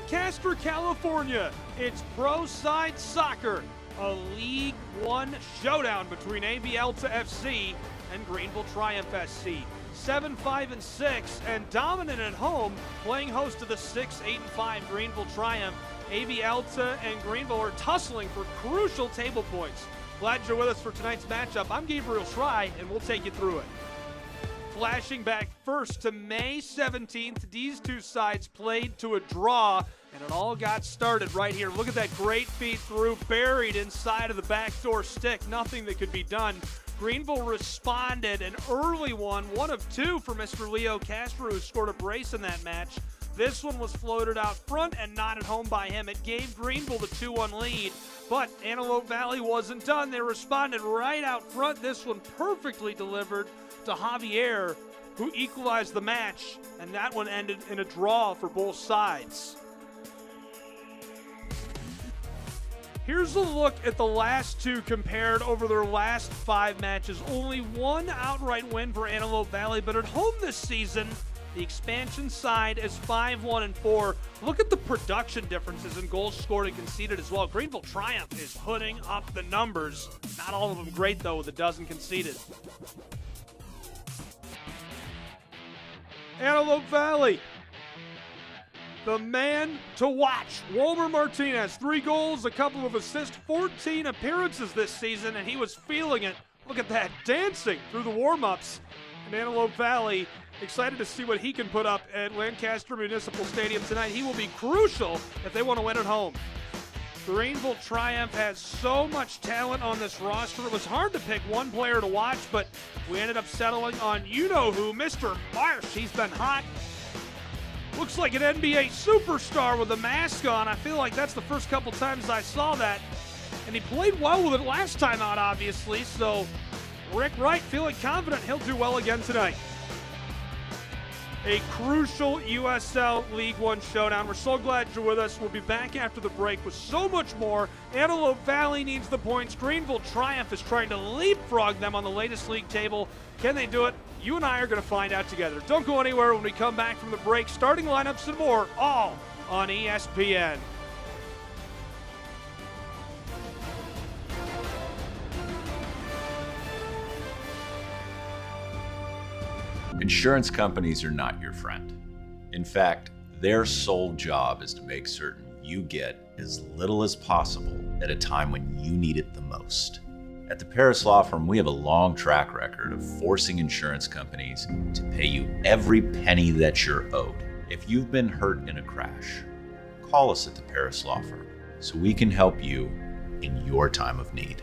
Lancaster, California. It's Pro Side Soccer, a League One showdown between Alta FC and Greenville Triumph SC. 7-5-6 and dominant at home, playing host to the 6-8-5 Greenville Triumph. Alta and Greenville are tussling for crucial table points. Glad you're with us for tonight's matchup. I'm Gabriel Schrei, and we'll take you through it. Flashing back first to May 17th, these two sides played to a draw, and it all got started right here. Look at that great feed through, buried inside of the backdoor stick. Nothing that could be done. Greenville responded, an early one of two for Mr. Leo Castro, who scored a brace in that match. This one was floated out front and knotted home by him. It gave Greenville the 2-1 lead, but Antelope Valley wasn't done. They responded right out front. This one perfectly delivered to Javier, who equalized the match, and that one ended in a draw for both sides. Here's a look at the last two compared over their last 5 matches. Only one outright win for Antelope Valley, but at home this season, the expansion side is 5-1-4. Look at the production differences in goals scored and conceded as well. Greenville Triumph is putting up the numbers. Not all of them great, though, with a dozen conceded. Antelope Valley, the man to watch. Wilmer Martinez, 3 goals, a couple of assists, 14 appearances this season, and he was feeling it. Look at that, dancing through the warm-ups. And Antelope Valley, excited to see what he can put up at Lancaster Municipal Stadium tonight. He will be crucial if they want to win at home. Greenville Triumph has so much talent on this roster. It was hard to pick one player to watch, but we ended up settling on you-know-who, Mr. Marsh. He's been hot. Looks like an NBA superstar with a mask on. I feel like that's the first couple times I saw that. And he played well with it last time out, obviously, so Rick Wright feeling confident he'll do well again tonight. A crucial USL League One showdown. We're so glad you're with us. We'll be back after the break with so much more. Antelope Valley needs the points. Greenville Triumph is trying to leapfrog them on the latest league table. Can they do it? You and I are going to find out together. Don't go anywhere when we come back from the break. Starting lineups and more, all on ESPN. Insurance companies are not your friend. In fact, their sole job is to make certain you get as little as possible at a time when you need it the most. At the Paris Law Firm, we have a long track record of forcing insurance companies to pay you every penny that you're owed. If you've been hurt in a crash, call us at the Paris Law Firm so we can help you in your time of need.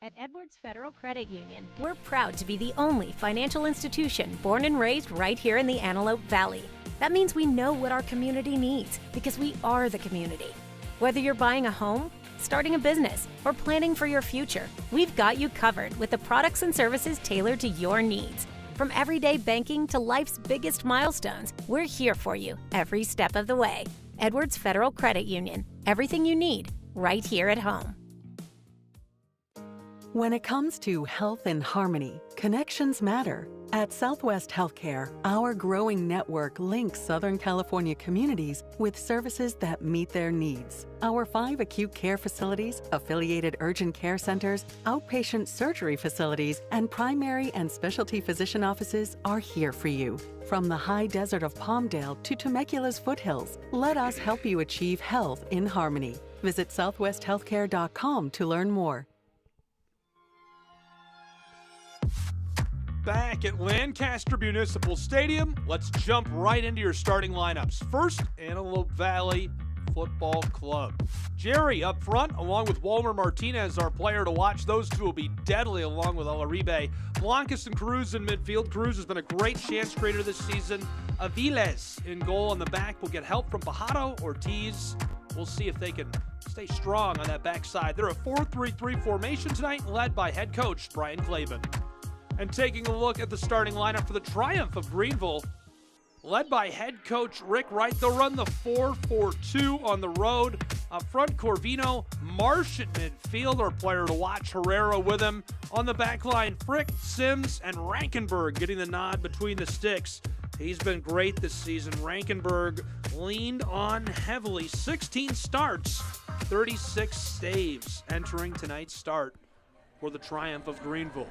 At Edwards Federal Credit Union, we're proud to be the only financial institution born and raised right here in the Antelope Valley. That means we know what our community needs because we are the community. Whether you're buying a home, starting a business, or planning for your future, we've got you covered with the products and services tailored to your needs. From everyday banking to life's biggest milestones, we're here for you every step of the way. Edwards Federal Credit Union, everything you need right here at home. When it comes to health and harmony, connections matter. At Southwest Healthcare, our growing network links Southern California communities with services that meet their needs. Our 5 acute care facilities, affiliated urgent care centers, outpatient surgery facilities, and primary and specialty physician offices are here for you. From the high desert of Palmdale to Temecula's foothills, let us help you achieve health in harmony. Visit southwesthealthcare.com to learn more. Back at Lancaster Municipal Stadium, let's jump right into your starting lineups. First, Antelope Valley Football Club. Jerry up front, along with Walmer Martinez, our player to watch. Those two will be deadly, along with Alaribe. Blancas and Cruz in midfield. Cruz has been a great chance creator this season. Aviles in goal on the back will get help from Pajaro, Ortiz. We'll see if they can stay strong on that backside. They're a 4-3-3 formation tonight, led by head coach Brian Clavin. And taking a look at the starting lineup for the Triumph of Greenville, led by head coach Rick Wright. They'll run the 4-4-2 on the road. Up front, Corvino, Marsh at midfield, our player to watch. Herrera with him. On the back line, Frick, Sims, and Rankenberg getting the nod between the sticks. He's been great this season. Rankenberg leaned on heavily. 16 starts, 36 saves entering tonight's start for the Triumph of Greenville.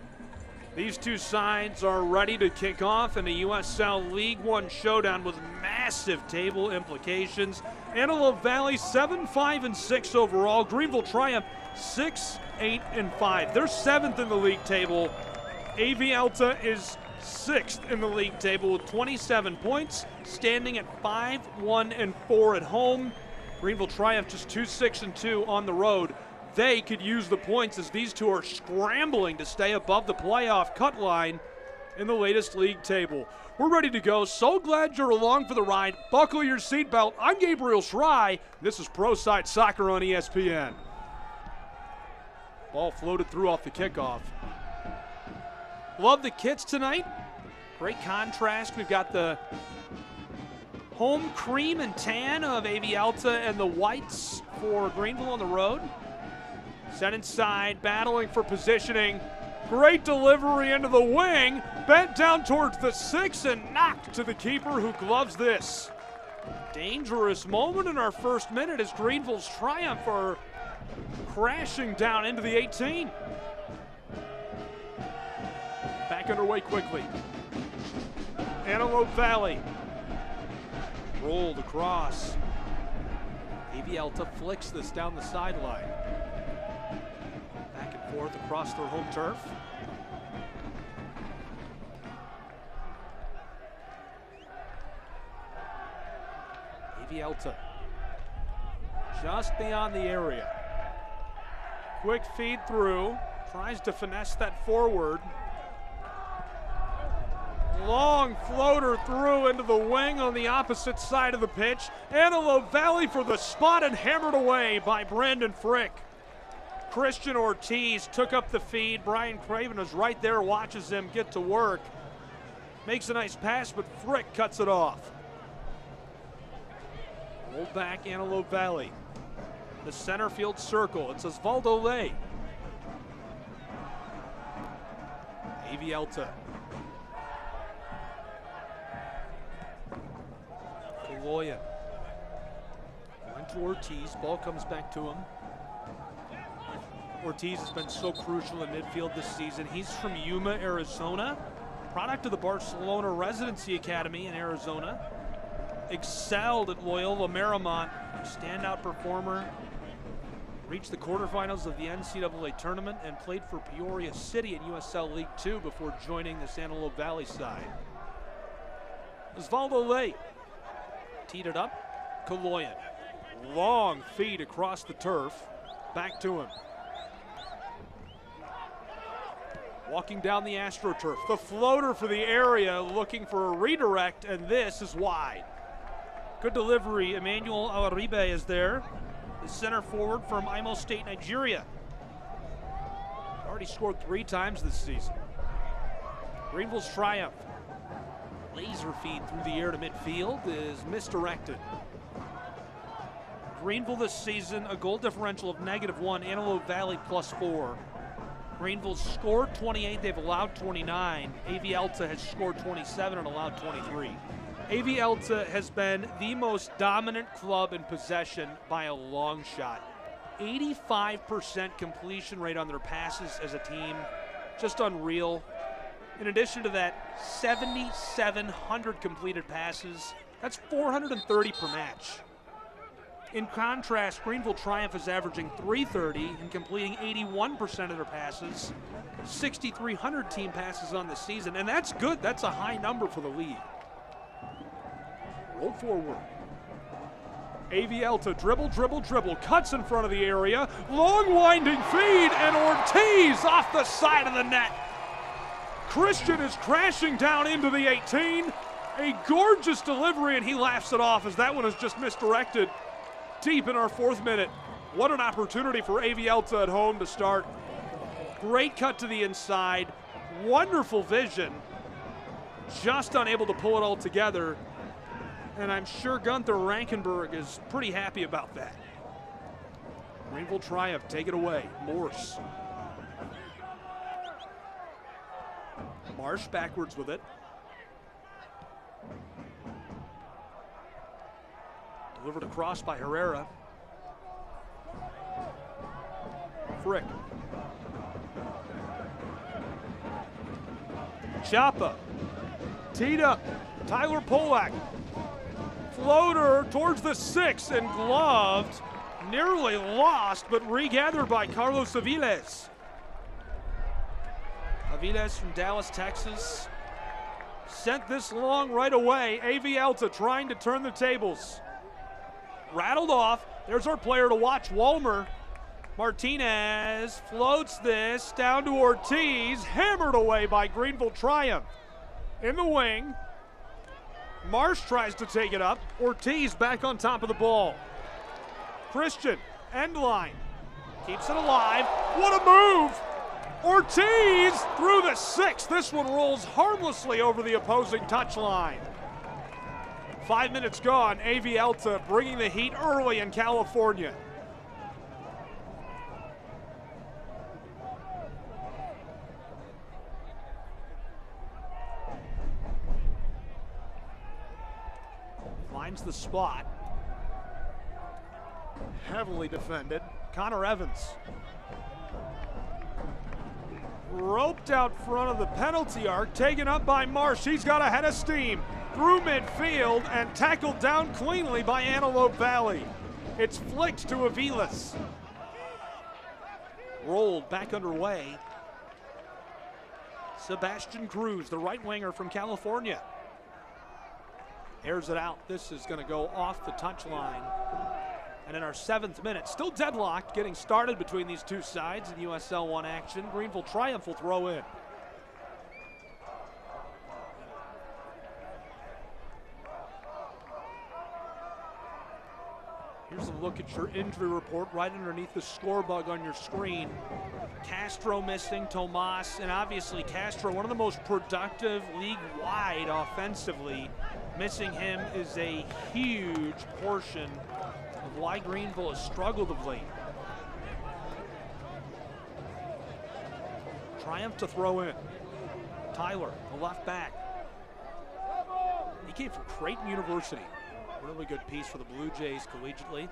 These two sides are ready to kick off in a USL League One showdown with massive table implications. Antelope Valley 7-5-6 overall. Greenville Triumph 6-8-5. They're 7th in the league table. AVALA is 6th in the league table with 27 points, standing at 5-1-4 at home. Greenville Triumph just 2-6-2 on the road. They could use the points as these two are scrambling to stay above the playoff cut line in the latest league table. We're ready to go. So glad you're along for the ride. Buckle your seatbelt. I'm Gabriel Schrei. This is Pro Side Soccer on ESPN. Ball floated through off the kickoff. Love the kits tonight. Great contrast. We've got the home cream and tan of AVALA and the whites for Greenville on the road. Set inside, battling for positioning. Great delivery into the wing. Bent down towards the 6 and knocked to the keeper who gloves this. Dangerous moment in our first minute as Greenville's Triumph are crashing down into the 18. Back underway quickly. Antelope Valley. Rolled across. AVALA flicks this down the sideline. Back and forth across their home turf. AVALA just beyond the area. Quick feed through. Tries to finesse that forward. Long floater through into the wing on the opposite side of the pitch. Antelope Valley for the spot and hammered away by Brandon Frick. Christian Ortiz took up the feed. Brian Craven is right there, watches him get to work. Makes a nice pass, but Frick cuts it off. Roll back Antelope Valley. The center field circle. It's Osvaldo Ley. AVALA. Kaloyan. Went to Ortiz. Ball comes back to him. Ortiz has been so crucial in midfield this season. He's from Yuma, Arizona. Product of the Barcelona Residency Academy in Arizona. Excelled at Loyola Marymount. Standout performer. Reached the quarterfinals of the NCAA tournament and played for Peoria City in USL League Two before joining the Antelope Valley side. Osvaldo Ley. Teed it up. Kaloyan. Long feed across the turf. Back to him. Walking down the AstroTurf. The floater for the area looking for a redirect, and this is wide. Good delivery. Emmanuel Alaribe is there. The center forward from Imo State, Nigeria. Already scored 3 times this season. Greenville's Triumph. Laser feed through the air to midfield is misdirected. Greenville this season, a goal differential of -1, Antelope Valley +4. Greenville's scored 28, they've allowed 29. AVALA has scored 27 and allowed 23. AVALA has been the most dominant club in possession by a long shot. 85% completion rate on their passes as a team, just unreal. In addition to that, 7,700 completed passes. That's 430 per match. In contrast, Greenville Triumph is averaging 330 and completing 81% of their passes. 6,300 team passes on the season, and that's good. That's a high number for the league. Roll forward. AVALA dribble, dribble, dribble, cuts in front of the area, long winding feed, and Ortiz off the side of the net. Christian is crashing down into the 18. A gorgeous delivery, and he laughs it off as that one is just misdirected deep in our 4th minute. What an opportunity for AVALA at home to start. Great cut to the inside, wonderful vision, just unable to pull it all together. And I'm sure Gunther Rankenberg is pretty happy about that. Greenville Triumph, take it away. Morse. Marsh backwards with it. Delivered across by Herrera. Frick. Chapa. Teed up. Tyler Polak. Floater towards the 6 and gloved. Nearly lost, but regathered by Carlos Aviles. Aviles from Dallas, Texas. Sent this long right away. AVALA trying to turn the tables. Rattled off. There's our player to watch, Walmer. Martinez floats this down to Ortiz. Hammered away by Greenville Triumph. In the wing. Marsh tries to take it up. Ortiz back on top of the ball. Christian, end line. Keeps it alive. What a move! Ortiz through the 6. This one rolls harmlessly over the opposing touchline. 5 minutes gone. AVALA bringing the heat early in California. Finds the spot. Heavily defended. Connor Evans. Roped out front of the penalty arc, taken up by Marsh. He's got a head of steam through midfield and tackled down cleanly by Antelope Valley. It's flicked to Aviles. Rolled back underway. Sebastian Cruz, the right winger from California. Airs it out. This is going to go off the touchline. And in our 7th minute, still deadlocked, getting started between these two sides in USL 1 action. Greenville Triumph will throw in. Here's a look at your injury report right underneath the score bug on your screen. Castro missing, Tomas, and obviously Castro, one of the most productive league-wide offensively. Missing him is a huge portion of why Greenville has struggled of late. Triumph to throw in. Tyler, the left back. He came from Creighton University. Really good piece for the Blue Jays collegiately.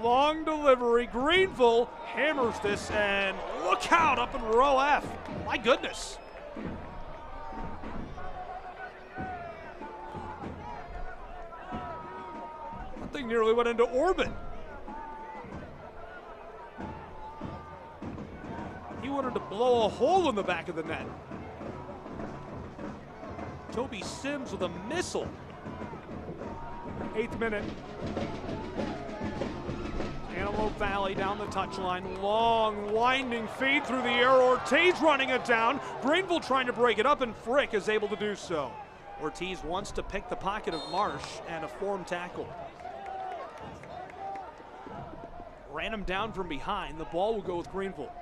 Long delivery. Greenville hammers this, and look out up in row F. My goodness. That thing nearly went into orbit. He wanted to blow a hole in the back of the net. Toby Sims with a missile. 8th minute. Antelope Valley down the touchline. Long, winding feed through the air. Ortiz running it down. Greenville trying to break it up, and Frick is able to do so. Ortiz wants to pick the pocket of Marsh, and a form tackle. Ran him down from behind. The ball will go with Greenville.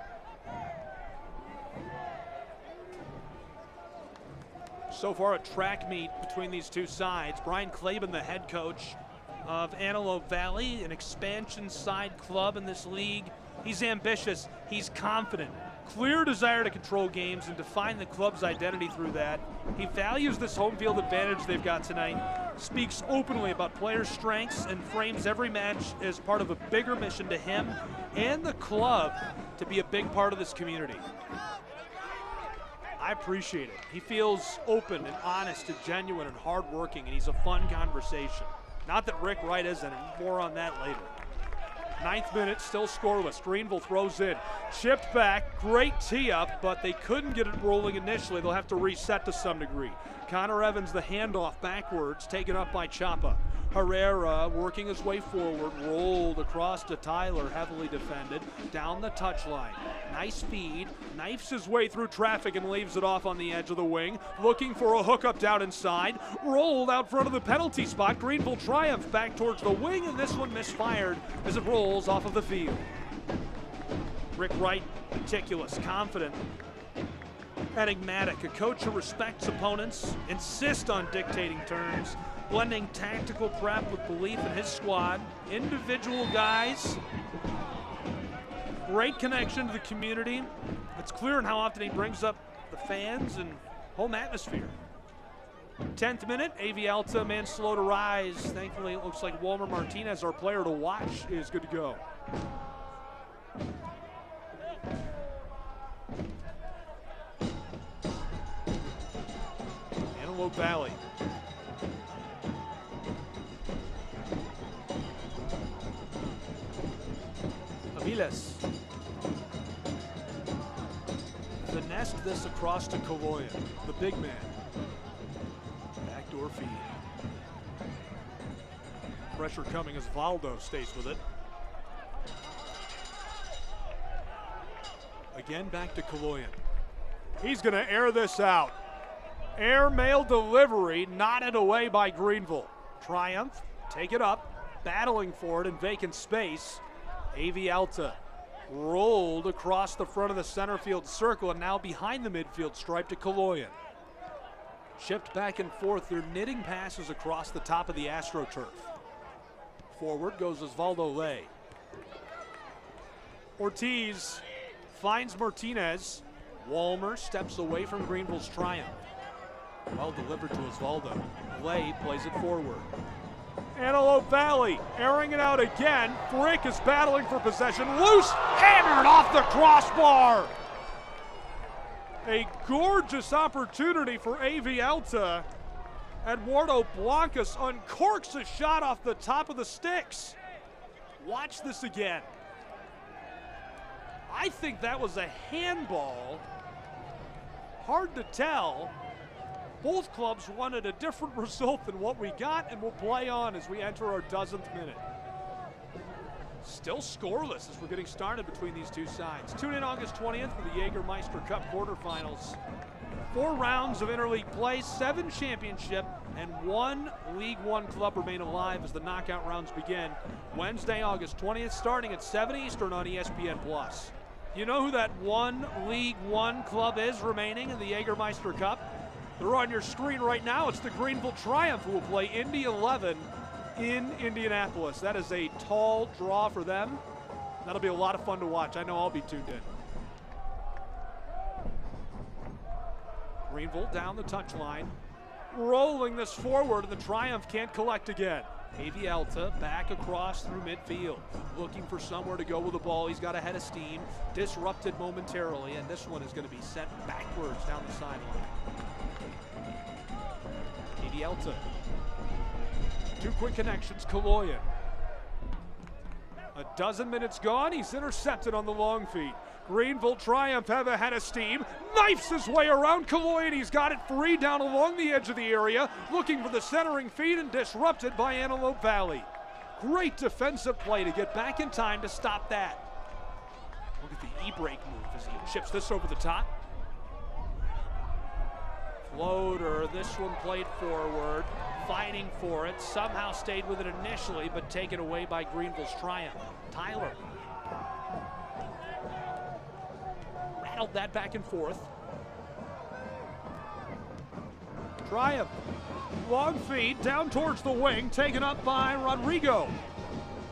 So far a track meet between these two sides. Brian Claben, the head coach of Antelope Valley, an expansion side club in this league. He's ambitious, he's confident, clear desire to control games and define the club's identity through that. He values this home field advantage they've got tonight, speaks openly about players' strengths, and frames every match as part of a bigger mission to him and the club to be a big part of this community. I appreciate it. He feels open and honest and genuine and hardworking, and he's a fun conversation. Not that Rick Wright isn't, and more on that later. 9th minute, still scoreless. Greenville throws in. Chipped back, great tee up, but they couldn't get it rolling initially. They'll have to reset to some degree. Connor Evans, the handoff backwards, taken up by Chapa. Herrera working his way forward, rolled across to Tyler, heavily defended, down the touchline. Nice feed, knifes his way through traffic and leaves it off on the edge of the wing, looking for a hookup down inside, rolled out front of the penalty spot. Greenville triumph back towards the wing, and this one misfired as it rolls off of the field. Rick Wright, meticulous, confident, enigmatic, a coach who respects opponents, insists on dictating terms, blending tactical prep with belief in his squad, individual guys, great connection to the community. It's clear in how often he brings up the fans and home atmosphere. 10th minute, AVALA, man slow to rise. Thankfully, it looks like Walmer Martinez, our player to watch, is good to go. Antelope Valley. Aviles. Finessed this across to Kaloyan, the big man. Backdoor feed. Pressure coming as Valdo stays with it. Again back to Kaloyan. He's going to air this out. Airmail delivery knotted away by Greenville. Triumph, take it up, battling for it in vacant space. AVALA rolled across the front of the center field circle and now behind the midfield stripe to Kaloyan. Shipped back and forth, they're knitting passes across the top of the AstroTurf. Forward goes Osvaldo Ley. Ortiz finds Martinez. Walmer steps away from Greenville's triumph. Well delivered to Osvaldo. Ley plays it forward. Antelope Valley airing it out again. Frick is battling for possession. Loose, hammered off the crossbar. A gorgeous opportunity for AVALA. Eduardo Blancas uncorks a shot off the top of the sticks. Watch this again. I think that was a handball. Hard to tell. Both clubs wanted a different result than what we got, and we'll play on as we enter our 10th minute. Still scoreless as we're getting started between these two sides. Tune in August 20th for the Jägermeister Cup quarterfinals. 4 rounds of interleague play, 7 championship, and 1 League One club remain alive as the knockout rounds begin. Wednesday, August 20th, starting at 7 Eastern on ESPN+. You know who that 1 League One club is remaining in the Jägermeister Cup? They're on your screen right now. It's the Greenville Triumph who will play Indy 11 in Indianapolis. That is a tall draw for them. That'll be a lot of fun to watch. I know I'll be tuned in. Greenville down the touchline, rolling this forward, and the Triumph can't collect again. AVALA back across through midfield, looking for somewhere to go with the ball. He's got a head of steam, disrupted momentarily, and this one is going to be sent backwards down the sideline. AVALA. 2 quick connections, Kaloyan. A dozen minutes gone, he's intercepted on the long feet. Greenville Triumph have a head of steam, knifes his way around Kaloyan. He's got it free down along the edge of the area, looking for the centering feed and disrupted by Antelope Valley. Great defensive play to get back in time to stop that. Look at the e-brake move as he chips this over the top. Floater, this one played forward, fighting for it, somehow stayed with it initially, but taken away by Greenville's Triumph. Tyler rattled that back and forth. Triumph, long feed down towards the wing, taken up by Rodrigo.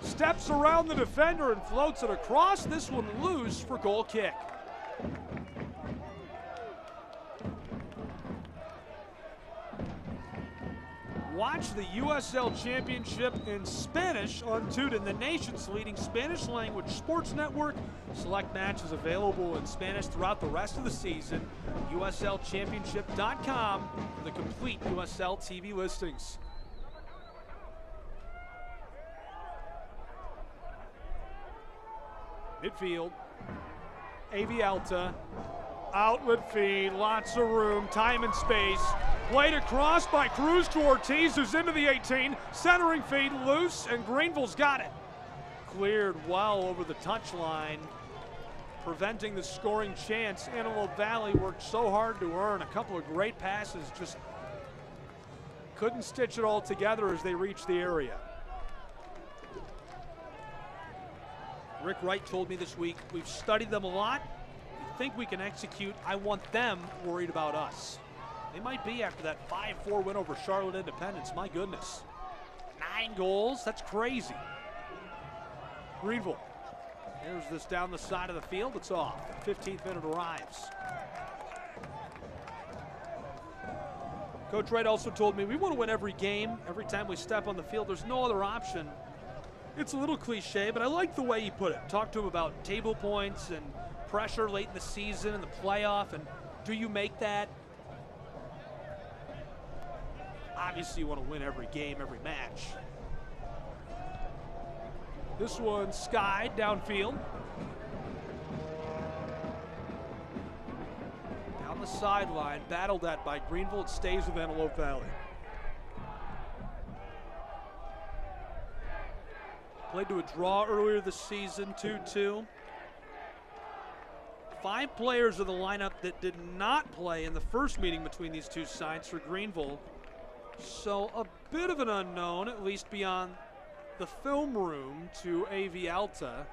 Steps around the defender and floats it across, this one loose for goal kick. Watch the USL Championship in Spanish on TUDN, the nation's leading Spanish language sports network. Select matches available in Spanish throughout the rest of the season. USLChampionship.com for the complete USL TV listings. Midfield, AVALA, outlet feed, lots of room, time and space. Played across by Cruz to Ortiz, who's into the 18. Centering feed loose, and Greenville's got it. Cleared well over the touchline, preventing the scoring chance. Antelope Valley worked so hard to earn a couple of great passes, just couldn't stitch it all together as they reached the area. Rick Wright told me this week, we've studied them a lot. We think we can execute. I want them worried about us. They might be after that 5-4 win over Charlotte Independence. My goodness. 9 goals, that's crazy. Greenville. Here's this down the side of the field. It's off. 15th minute arrives. Coach Wright also told me we want to win every game. Every time we step on the field, there's no other option. It's a little cliche, but I like the way he put it. Talked to him about table points and pressure late in the season and the playoff, and do you make that? Obviously, you want to win every game, every match. This one skied downfield. Down the sideline, battled at by Greenville. It stays with Antelope Valley. Played to a draw earlier this season, 2-2. 5 players of the lineup that did not play in the first meeting between these two sides for Greenville. So a bit of an unknown, at least beyond the film room, to AVALA,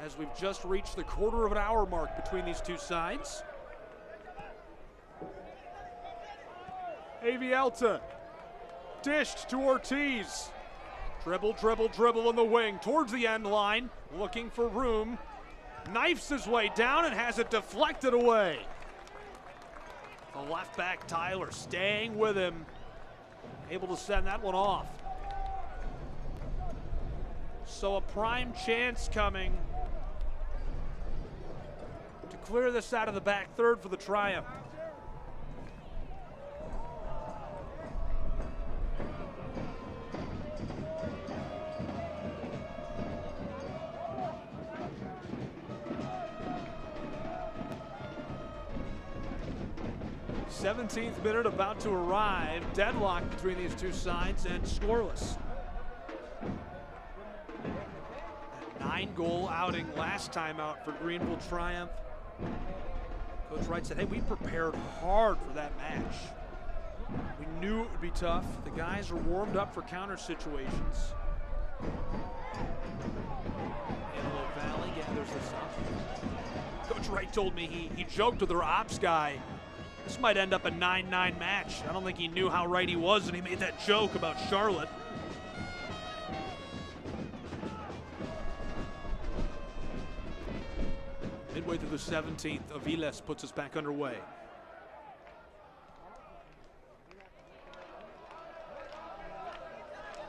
as we've just reached the quarter of an hour mark between these two sides. AVALA dished to Ortiz. Dribble, dribble, dribble in the wing towards the end line, looking for room. Knifes his way down and has it deflected away. The left back Tyler staying with him, able to send that one off. So a prime chance coming to clear this out of the back third for the Triumph. The 17th minute about to arrive. Deadlock between these two sides and scoreless. That 9-goal outing last time out for Greenville Triumph. Coach Wright said, hey, we prepared hard for that match. We knew it would be tough. The guys are warmed up for counter situations. Antelope Valley gathers this up. Coach Wright told me he joked with their ops guy. This might end up a 9-9 match. I don't think he knew how right he was when he made that joke about Charlotte. Midway through the 17th, Aviles puts us back underway.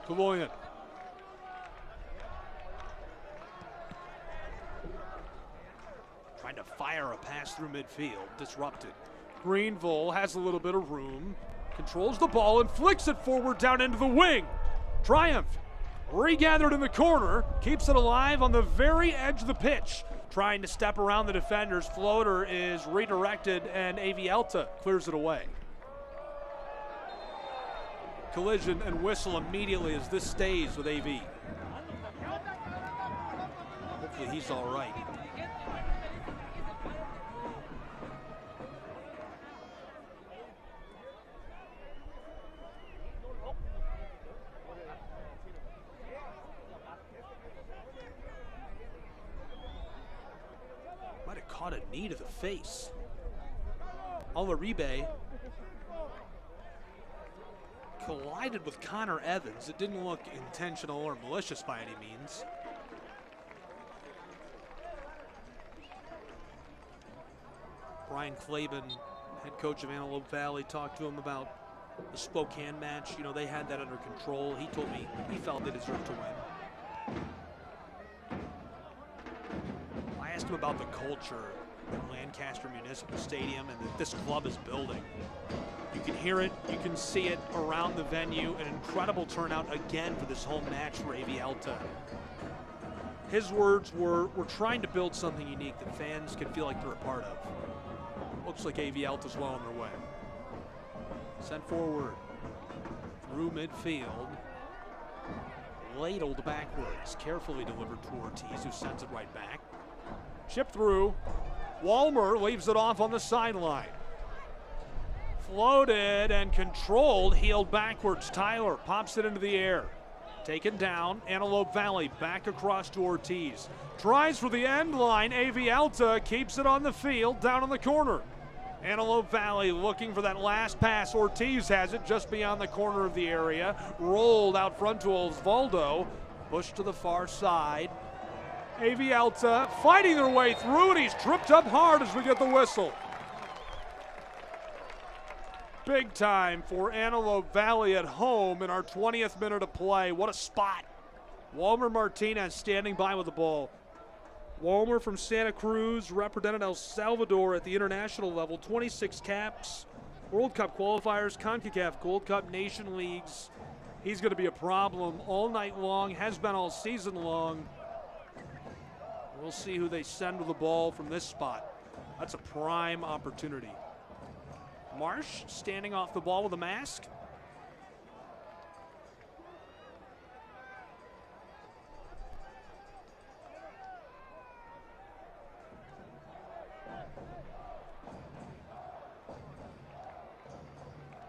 Kaloyan. Trying to fire a pass through midfield, disrupted. Greenville has a little bit of room, controls the ball and flicks it forward down into the wing. Triumph regathered in the corner, keeps it alive on the very edge of the pitch. Trying to step around the defenders. Floater is redirected and AVALA clears it away. Collision and whistle immediately as this stays with AV. Hopefully he's all right. Caught a knee to the face. Alaribe collided with Connor Evans. It didn't look intentional or malicious by any means. Brian Klaben, head coach of Antelope Valley, talked to him about the Spokane match. You know, they had that under control. He told me he felt they deserved to win. I asked him about the culture at Lancaster Municipal Stadium and that this club is building. You can hear it, you can see it around the venue. An incredible turnout again for this home match for AVALA. His words were, we're trying to build something unique that fans can feel like they're a part of. Looks like AVALA's well on their way. Sent forward through midfield. Ladled backwards. Carefully delivered to Ortiz, who sends it right back. Chip through. Walmer leaves it off on the sideline. Floated and controlled, heeled backwards. Tyler pops it into the air. Taken down, Antelope Valley back across to Ortiz. Tries for the end line, Alta keeps it on the field, down in the corner. Antelope Valley looking for that last pass. Ortiz has it just beyond the corner of the area. Rolled out front to Osvaldo. Pushed to the far side. Alta fighting their way through, and he's tripped up hard as we get the whistle. Big time for Antelope Valley at home in our 20th minute of play. What a spot. Walmer Martinez standing by with the ball. Walmer from Santa Cruz represented El Salvador at the international level. 26 caps, World Cup qualifiers, CONCACAF Gold Cup, Nation Leagues. He's going to be a problem all night long, has been all season long. We'll see who they send with the ball from this spot. That's a prime opportunity. Marsh standing off the ball with a mask.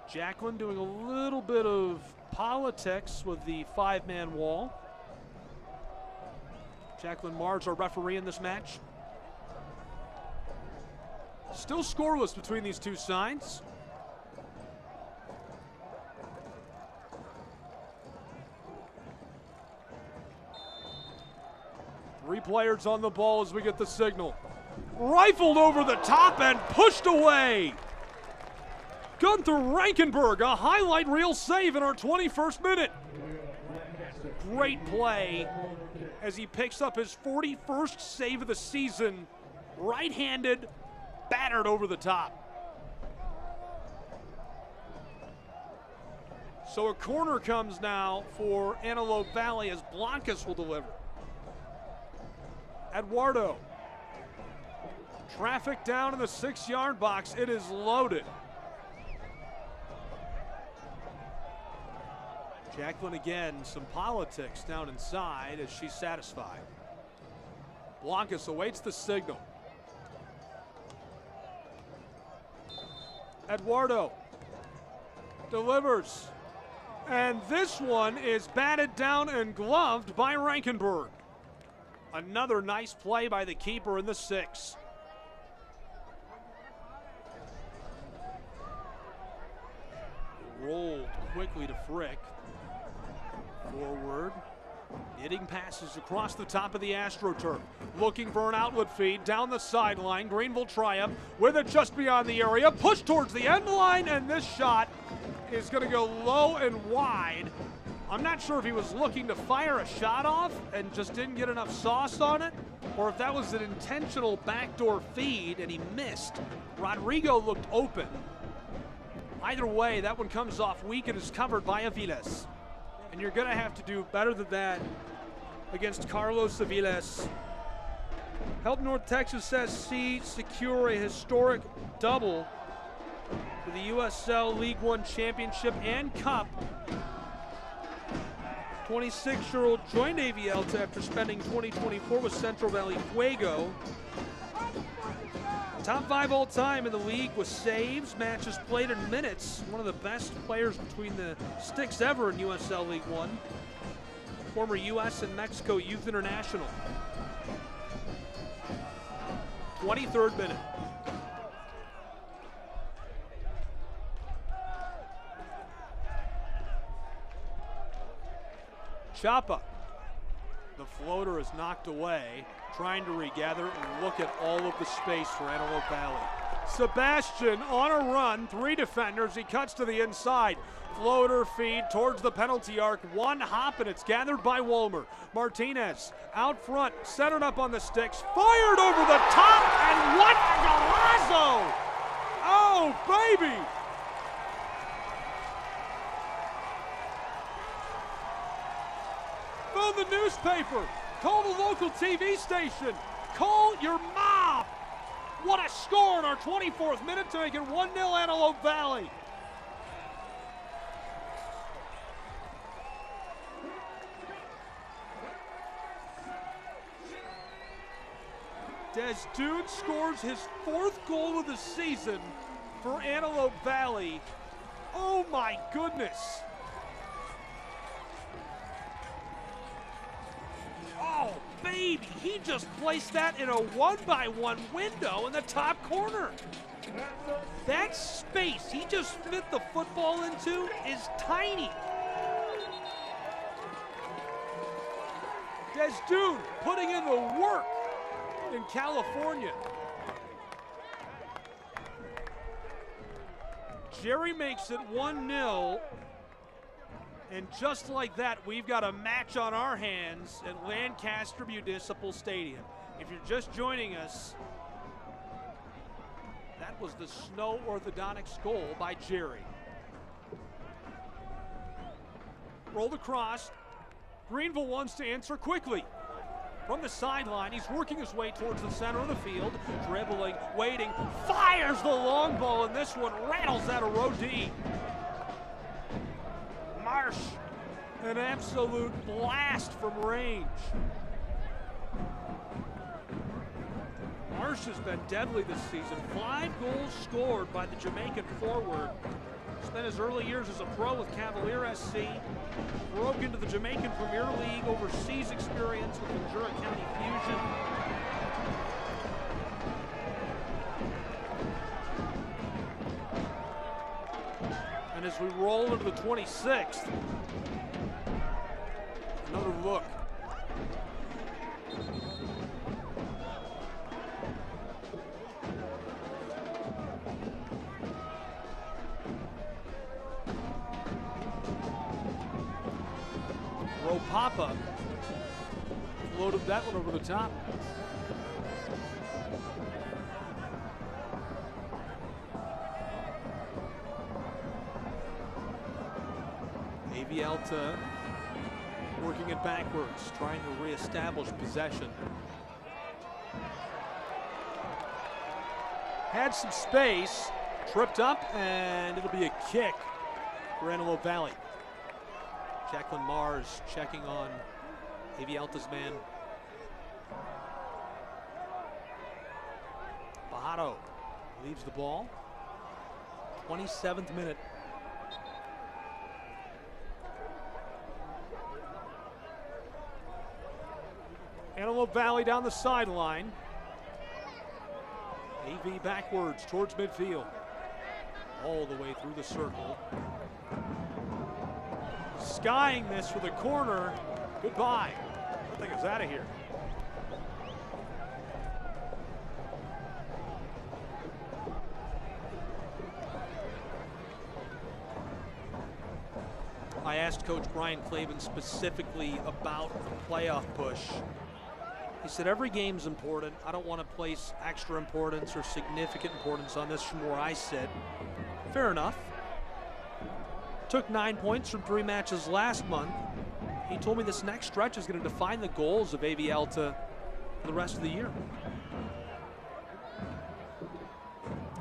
Jacqueline doing a little bit of politics with the 5-man wall. Jacqueline Mars, our referee in this match. Still scoreless between these two sides. Three players on the ball as we get the signal. Rifled over the top and pushed away. Gunther Rankenberg, a highlight reel save in our 21st minute. Great play as he picks up his 41st save of the season. Right-handed, battered over the top. So a corner comes now for Antelope Valley as Blancas will deliver. Eduardo. Traffic down in the 6-yard box. It is loaded. Jacqueline again, some politics down inside as she's satisfied. Blancas awaits the signal. Eduardo delivers. And this one is batted down and gloved by Rankenberg. Another nice play by the keeper in the 6. Rolled quickly to Frick. Forward. Hitting passes across the top of the AstroTurf. Looking for an outlet feed down the sideline. Greenville triumph with it just beyond the area. Push towards the end line, and this shot is going to go low and wide. I'm not sure if he was looking to fire a shot off and just didn't get enough sauce on it, or if that was an intentional backdoor feed and he missed. Rodrigo looked open. Either way, that one comes off weak and is covered by Aviles. And you're going to have to do better than that against Carlos Aviles. Help North Texas SC secure a historic double for the USL League One Championship and Cup. 26-year-old joined AVALA after spending 2024 with Central Valley Fuego. Top 5 all time in the league with saves, matches played, and minutes. One of the best players between the sticks ever in USL League One. Former US and Mexico Youth International. 23rd minute. Chapa. The floater is knocked away. Trying to regather. Look at all of the space for Antelope Valley. Sebastian on a run. 3 defenders. He cuts to the inside. Floater feed towards the penalty arc. One hop, and it's gathered by Walmer. Martinez out front. Centered up on the sticks. Fired over the top. And what a golazo! Oh, baby! Phone the newspaper. Call the local TV station. Call your mom. What a score in our 24th minute to make it 1-0 Antelope Valley. Desdude scores his 4th goal of the season for Antelope Valley. Oh my goodness. Oh baby, he just placed that in a 1-by-1 window in the top corner. That space he just fit the football into is tiny. Desdude putting in the work in California. Jerry makes it 1-0, and just like that, we've got a match on our hands at Lancaster Municipal Stadium. If you're just joining us, that was the Snow Orthodontics goal by Jerry. Rolled across. Greenville wants to answer quickly. From the sideline, he's working his way towards the center of the field, dribbling, waiting, fires the long ball, and this one rattles out of row D. Marsh, an absolute blast from range. Marsh has been deadly this season. 5 goals scored by the Jamaican forward. Spent his early years as a pro with Cavalier SC. Broke into the Jamaican Premier League, overseas experience with Ventura County Fusion. And as we roll into the 26th, another look. Papa loaded that one over the top. Alta working it backwards, trying to reestablish possession. Had some space, tripped up, and it'll be a kick for Antelope Valley. Jacqueline Mars checking on Alta's man. Bajato leaves the ball. 27th minute. Antelope Valley down the sideline. AV backwards towards midfield. All the way through the circle. Skying this with a corner. Goodbye. I think it's out of here. I asked Coach Brian Clavin specifically about the playoff push. He said every game's important. I don't want to place extra importance or significant importance on this from where I sit. Fair enough. Took 9 points from 3 matches last month. He told me this next stretch is going to define the goals of AV Alta for the rest of the year.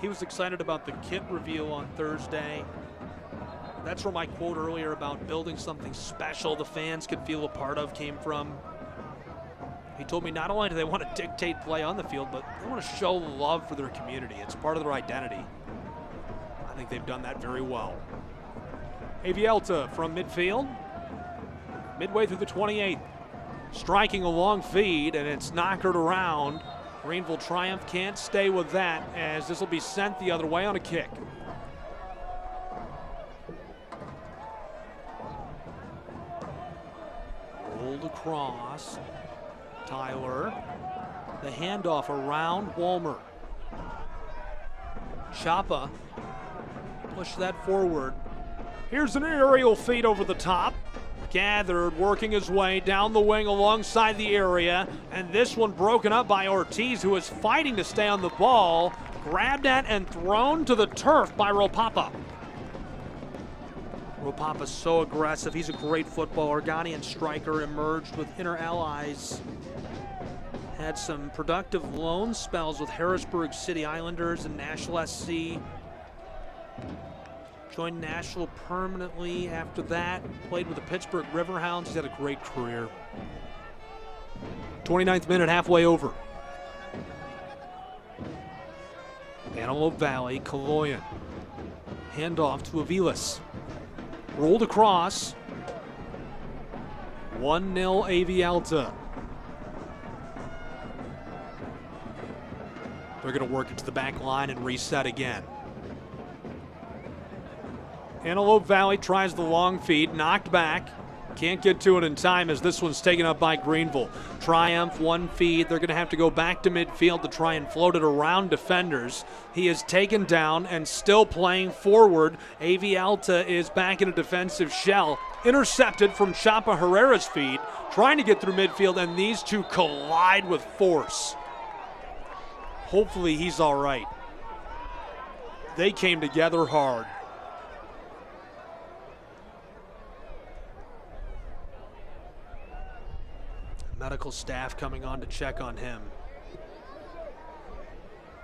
He was excited about the kit reveal on Thursday. That's where my quote earlier about building something special the fans could feel a part of came from. He told me not only do they want to dictate play on the field, but they want to show love for their community. It's part of their identity. I think they've done that very well. AV Alta from midfield, midway through the 28th. Striking a long feed, and it's knockered around. Greenville Triumph can't stay with that, as this will be sent the other way on a kick. Rolled across. Tyler. The handoff around Walmer. Chapa. Push that forward. Here's an aerial feed over the top. Gathered, working his way down the wing alongside the area. And this one broken up by Ortiz, who is fighting to stay on the ball. Grabbed at and thrown to the turf by Ropapa. Ropapa's so aggressive. He's a great footballer. Ghanaian striker, emerged with Inter Allies. Had some productive loan spells with Harrisburg City Islanders and Nashville SC. Joined Nashville permanently after that. Played with the Pittsburgh Riverhounds. He's had a great career. 29th minute, halfway over. Antelope Valley, Kaloyan. Handoff to Avilas. Rolled across. 1-0 AV Alta. They're going to work it to the back line and reset again. Antelope Valley tries the long feed, knocked back. Can't get to it in time as this one's taken up by Greenville. Triumph, one feed. They're going to have to go back to midfield to try and float it around defenders. He is taken down and still playing forward. AV Alta is back in a defensive shell. Intercepted from Chapa Herrera's feed. Trying to get through midfield, and these two collide with force. Hopefully he's all right. They came together hard. Medical staff coming on to check on him.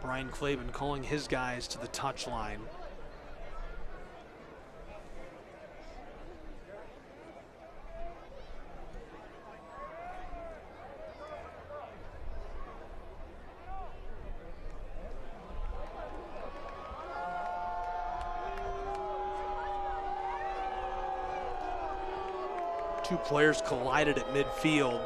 Brian Clavin calling his guys to the touchline. Two players collided at midfield.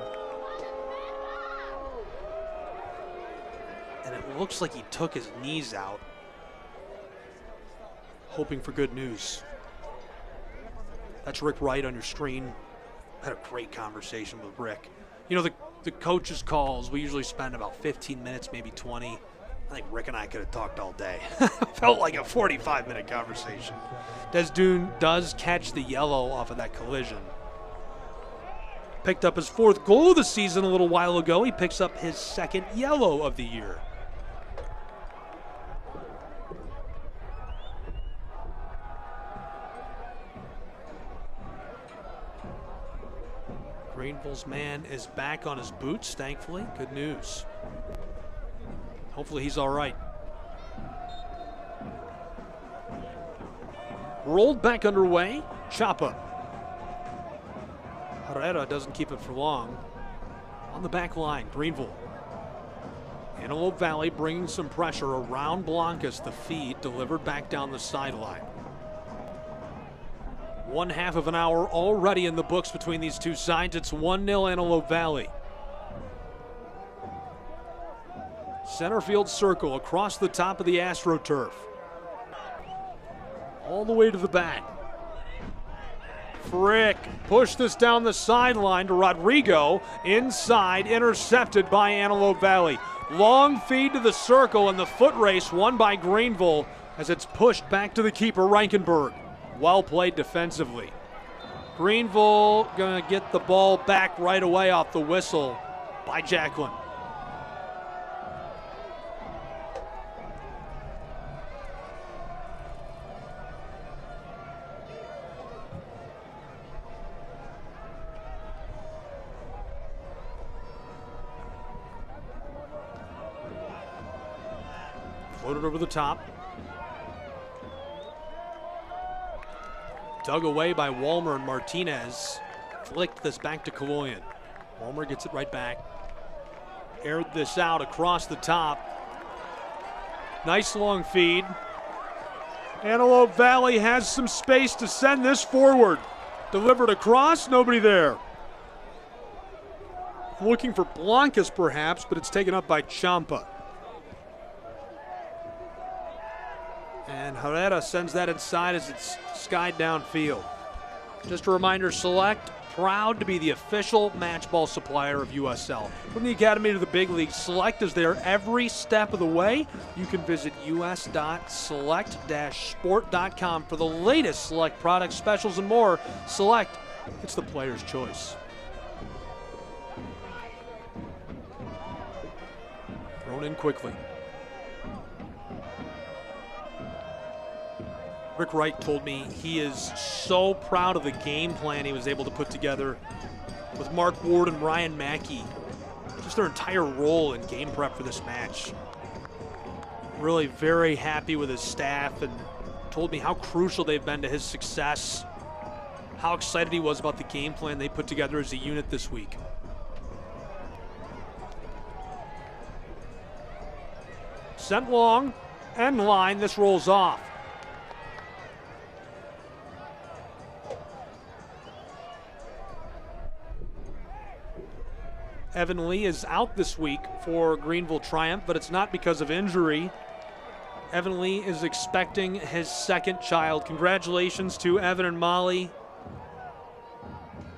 And it looks like he took his knees out. Hoping for good news. That's Rick Wright on your screen. Had a great conversation with Rick. You know, the coach's calls, we usually spend about 15 minutes, maybe 20. I think Rick and I could have talked all day. Felt like a 45-minute conversation. Desdune does catch the yellow off of that collision. Picked up his 4th goal of the season a little while ago. He picks up his 2nd yellow of the year. Greenville's man is back on his boots, thankfully. Good news. Hopefully he's all right. Rolled back underway. Chapa. Herrera doesn't keep it for long. On the back line, Greenville. Antelope Valley bringing some pressure around Blancas. The feed delivered back down the sideline. 1/2 of an hour already in the books between these two sides. It's 1-0 Antelope Valley. Center field circle across the top of the AstroTurf. All the way to the bat. Frick pushed this down the sideline to Rodrigo. Inside, intercepted by Antelope Valley. Long feed to the circle, and the foot race won by Greenville as it's pushed back to the keeper, Reichenberg. Well played defensively. Greenville gonna get the ball back right away off the whistle by Jacqueline. Floated over the top. Dug away by Walmer and Martinez. Flicked this back to Kaloyan. Walmer gets it right back. Aired this out across the top. Nice long feed. Antelope Valley has some space to send this forward. Delivered across, nobody there. Looking for Blancas perhaps, but it's taken up by Champa. And Herrera sends that inside as it's skied downfield. Just a reminder, Select, proud to be the official match ball supplier of USL. From the Academy to the big league, Select is there every step of the way. You can visit us.select-sport.com for the latest Select products, specials, and more. Select, it's the player's choice. Thrown in quickly. Rick Wright told me he is so proud of the game plan he was able to put together with Mark Ward and Ryan Mackey. Just their entire role in game prep for this match. Really very happy with his staff and told me how crucial they've been to his success. How excited he was about the game plan they put together as a unit this week. Sent long. end line. This rolls off. Evan Lee is out this week for Greenville Triumph, but it's not because of injury. Evan Lee is expecting his second child. Congratulations to Evan and Molly.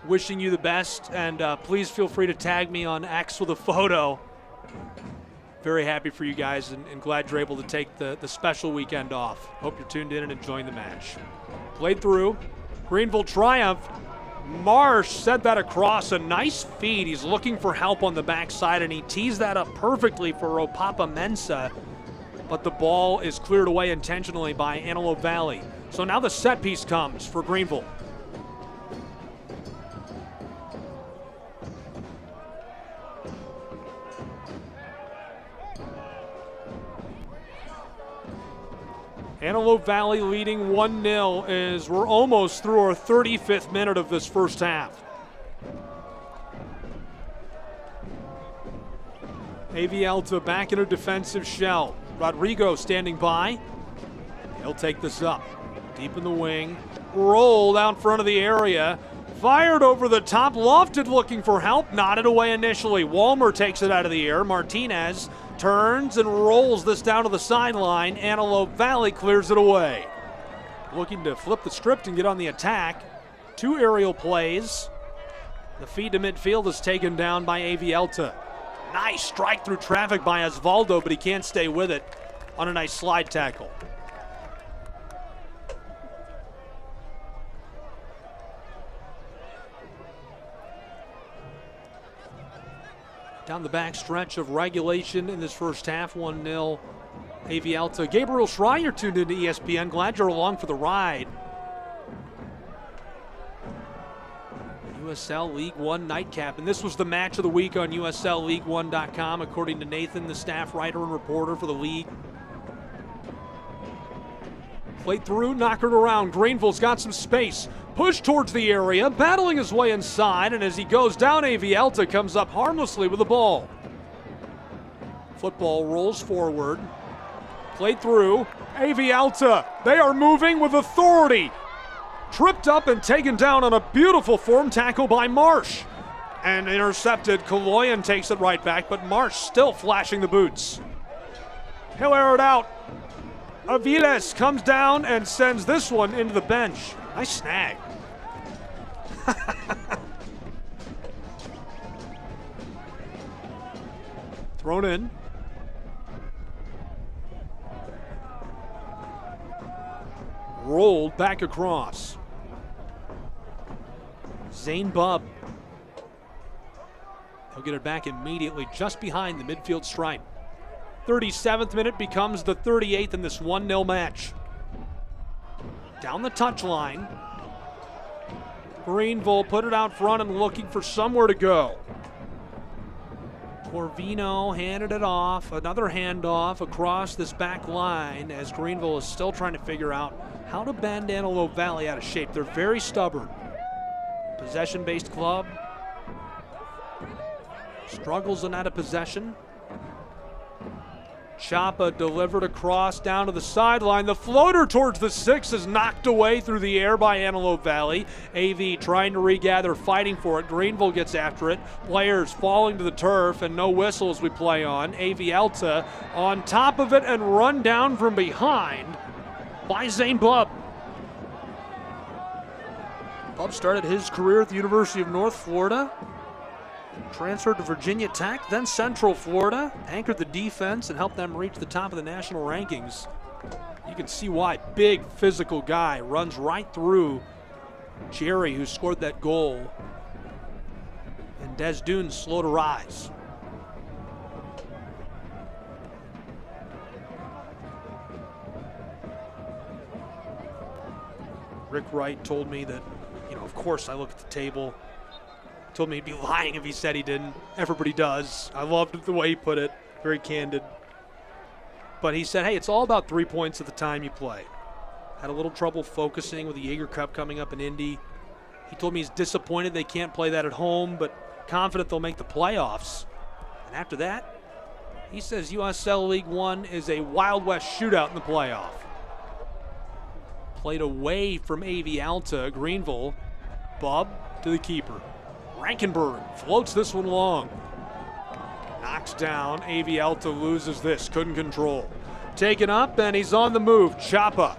Wishing you the best, and please feel free to tag me on X with a photo. Very happy for you guys, and glad you're able to take the special weekend off. Hope you're tuned in and enjoying the match. Played through. Greenville Triumph. Marsh sent that across. A nice feed. He's looking for help on the backside, and he tees that up perfectly for Ropapa Mensah. But the ball is cleared away intentionally by Antelope Valley. So now the set piece comes for Greenville. Antelope Valley leading 1-0 as we're almost through our 35th minute of this first half. AVALA back in a defensive shell. Rodrigo standing by. He'll take this up. Deep in the wing. Roll down front of the area. Fired over the top. Lofted looking for help. Nodded away initially. Walmer takes it out of the air. Martinez turns and rolls this down to the sideline. Antelope Valley clears it away. Looking to flip the script and get on the attack. 2 aerial plays. The feed to midfield is taken down by AVALA. Nice strike through traffic by Osvaldo, but he can't stay with it on a nice slide tackle. Down the back stretch of regulation in this first half, 1-0 AVALA. Gabriel Schreier tuned into ESPN. Glad you're along for the ride. USL League One nightcap, and this was the match of the week on USLLeague1.com, according to Nathan, the staff writer and reporter for the league. Played through, knocking around. Greenville's got some space. Push towards the area, battling his way inside, and as he goes down, AVALA comes up harmlessly with the ball. Football rolls forward. Played through. AVALA, they are moving with authority. Tripped up and taken down on a beautiful form tackle by Marsh. And intercepted. Kaloyan takes it right back, but Marsh still flashing the boots. He'll air it out. Aviles comes down and sends this one into the bench. Nice snag. Thrown in. Rolled back across. Zane Bubb. He'll get it back immediately just behind the midfield stripe. 37th minute becomes the 38th in this 1-0 match. Down the touchline. Greenville put it out front and looking for somewhere to go. Corvino handed it off. Another handoff across this back line as Greenville is still trying to figure out how to bend Antelope Valley out of shape. They're very stubborn. Possession-based club. Struggles in out of possession. Chapa delivered across down to the sideline. The floater towards the 6 is knocked away through the air by Antelope Valley. AV trying to regather, fighting for it. Greenville gets after it. Players falling to the turf and no whistle as we play on. AVALA on top of it and run down from behind by Zane Bubb. Bubb started his career at the University of North Florida. Transferred to Virginia Tech, then Central Florida, anchored the defense and helped them reach the top of the national rankings. You can see why. Big physical guy, runs right through Jerry, who scored that goal. And Des Dunes slow to rise. Rick Wright told me that, of course I look at the table. Told me he'd be lying if he said he didn't. Everybody does. I loved the way he put it. Very candid. But he said, hey, it's all about 3 points at the time you play. Had a little trouble focusing with the Jaeger Cup coming up in Indy. He told me he's disappointed they can't play that at home, but confident they'll make the playoffs. And after that, He says USL League One is a Wild West shootout in the playoff. Played away from Alta, Greenville. Bub to the keeper. Rankenberg floats this one long. Knocks down. Alta loses this. Couldn't control. Taken up, and he's on the move. Chapa.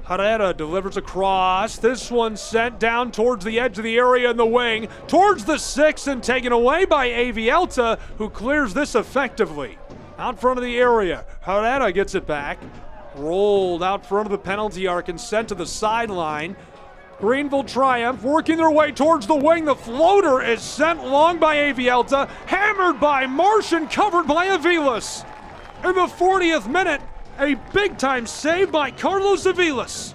Herrera delivers across. This one sent down towards the edge of the area in the wing. Towards the 6 and taken away by Alta, who clears this effectively. Out front of the area. Herrera gets it back. Rolled out front of the penalty arc and sent to the sideline. Greenville Triumph working their way towards the wing. The floater is sent long by Alta, hammered by Martian, covered by Avilas. In the 40th minute, a big-time save by Carlos Avilas.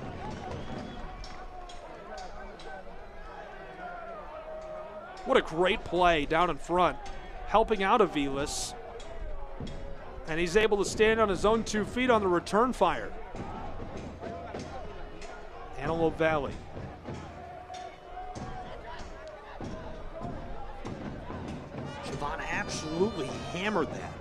What a great play down in front, helping out Avilas. And he's able to stand on his own 2 feet on the return fire. Antelope Valley. Javon absolutely hammered that.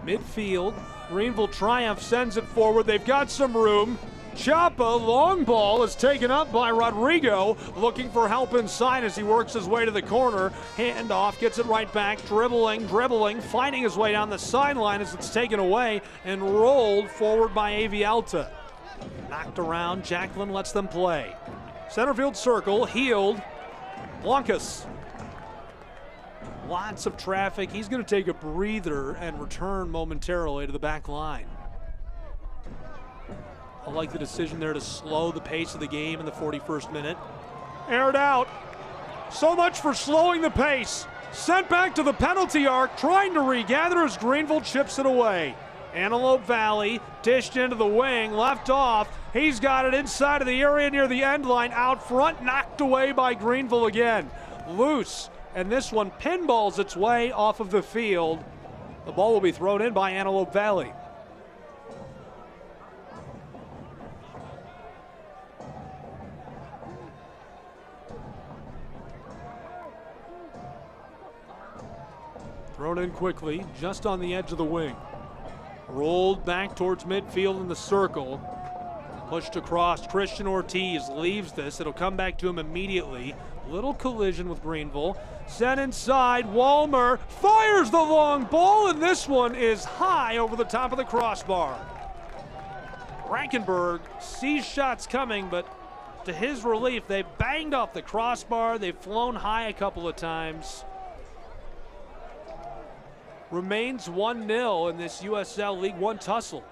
Midfield, Greenville Triumph sends it forward. They've got some room. Chapa, long ball, is taken up by Rodrigo, looking for help inside as he works his way to the corner. Handoff, gets it right back, dribbling, finding his way down the sideline as it's taken away and rolled forward by Alta. Knocked around, Jacqueline lets them play. Centerfield circle, healed. Blancas. Lots of traffic. He's going to take a breather and return momentarily to the back line. I like the decision there to slow the pace of the game in the 41st minute. Aired out. So much for slowing the pace. Sent back to the penalty arc, trying to regather as Greenville chips it away. Antelope Valley dished into the wing, left off. He's got it inside of the area near the end line. Out front, knocked away by Greenville again. Loose. And this one pinballs its way off of the field. The ball will be thrown in by Antelope Valley. Thrown in quickly, just on the edge of the wing. Rolled back towards midfield in the circle. Pushed across. Christian Ortiz leaves this. It'll come back to him immediately. Little collision with Greenville. Sent inside. Walmer fires the long ball, and this one is high over the top of the crossbar. Rankenberg sees shots coming, but to his relief, they banged off the crossbar. They've flown high a couple of times. Remains 1-0 in this USL League One tussle.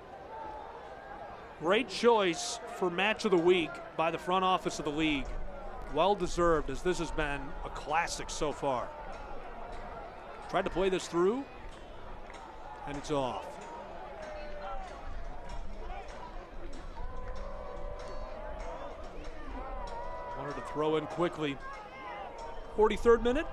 Great choice for match of the week by the front office of the league. Well deserved, as this has been a classic so far. Tried to play this through, and it's off. Wanted to throw in quickly. 43rd minute.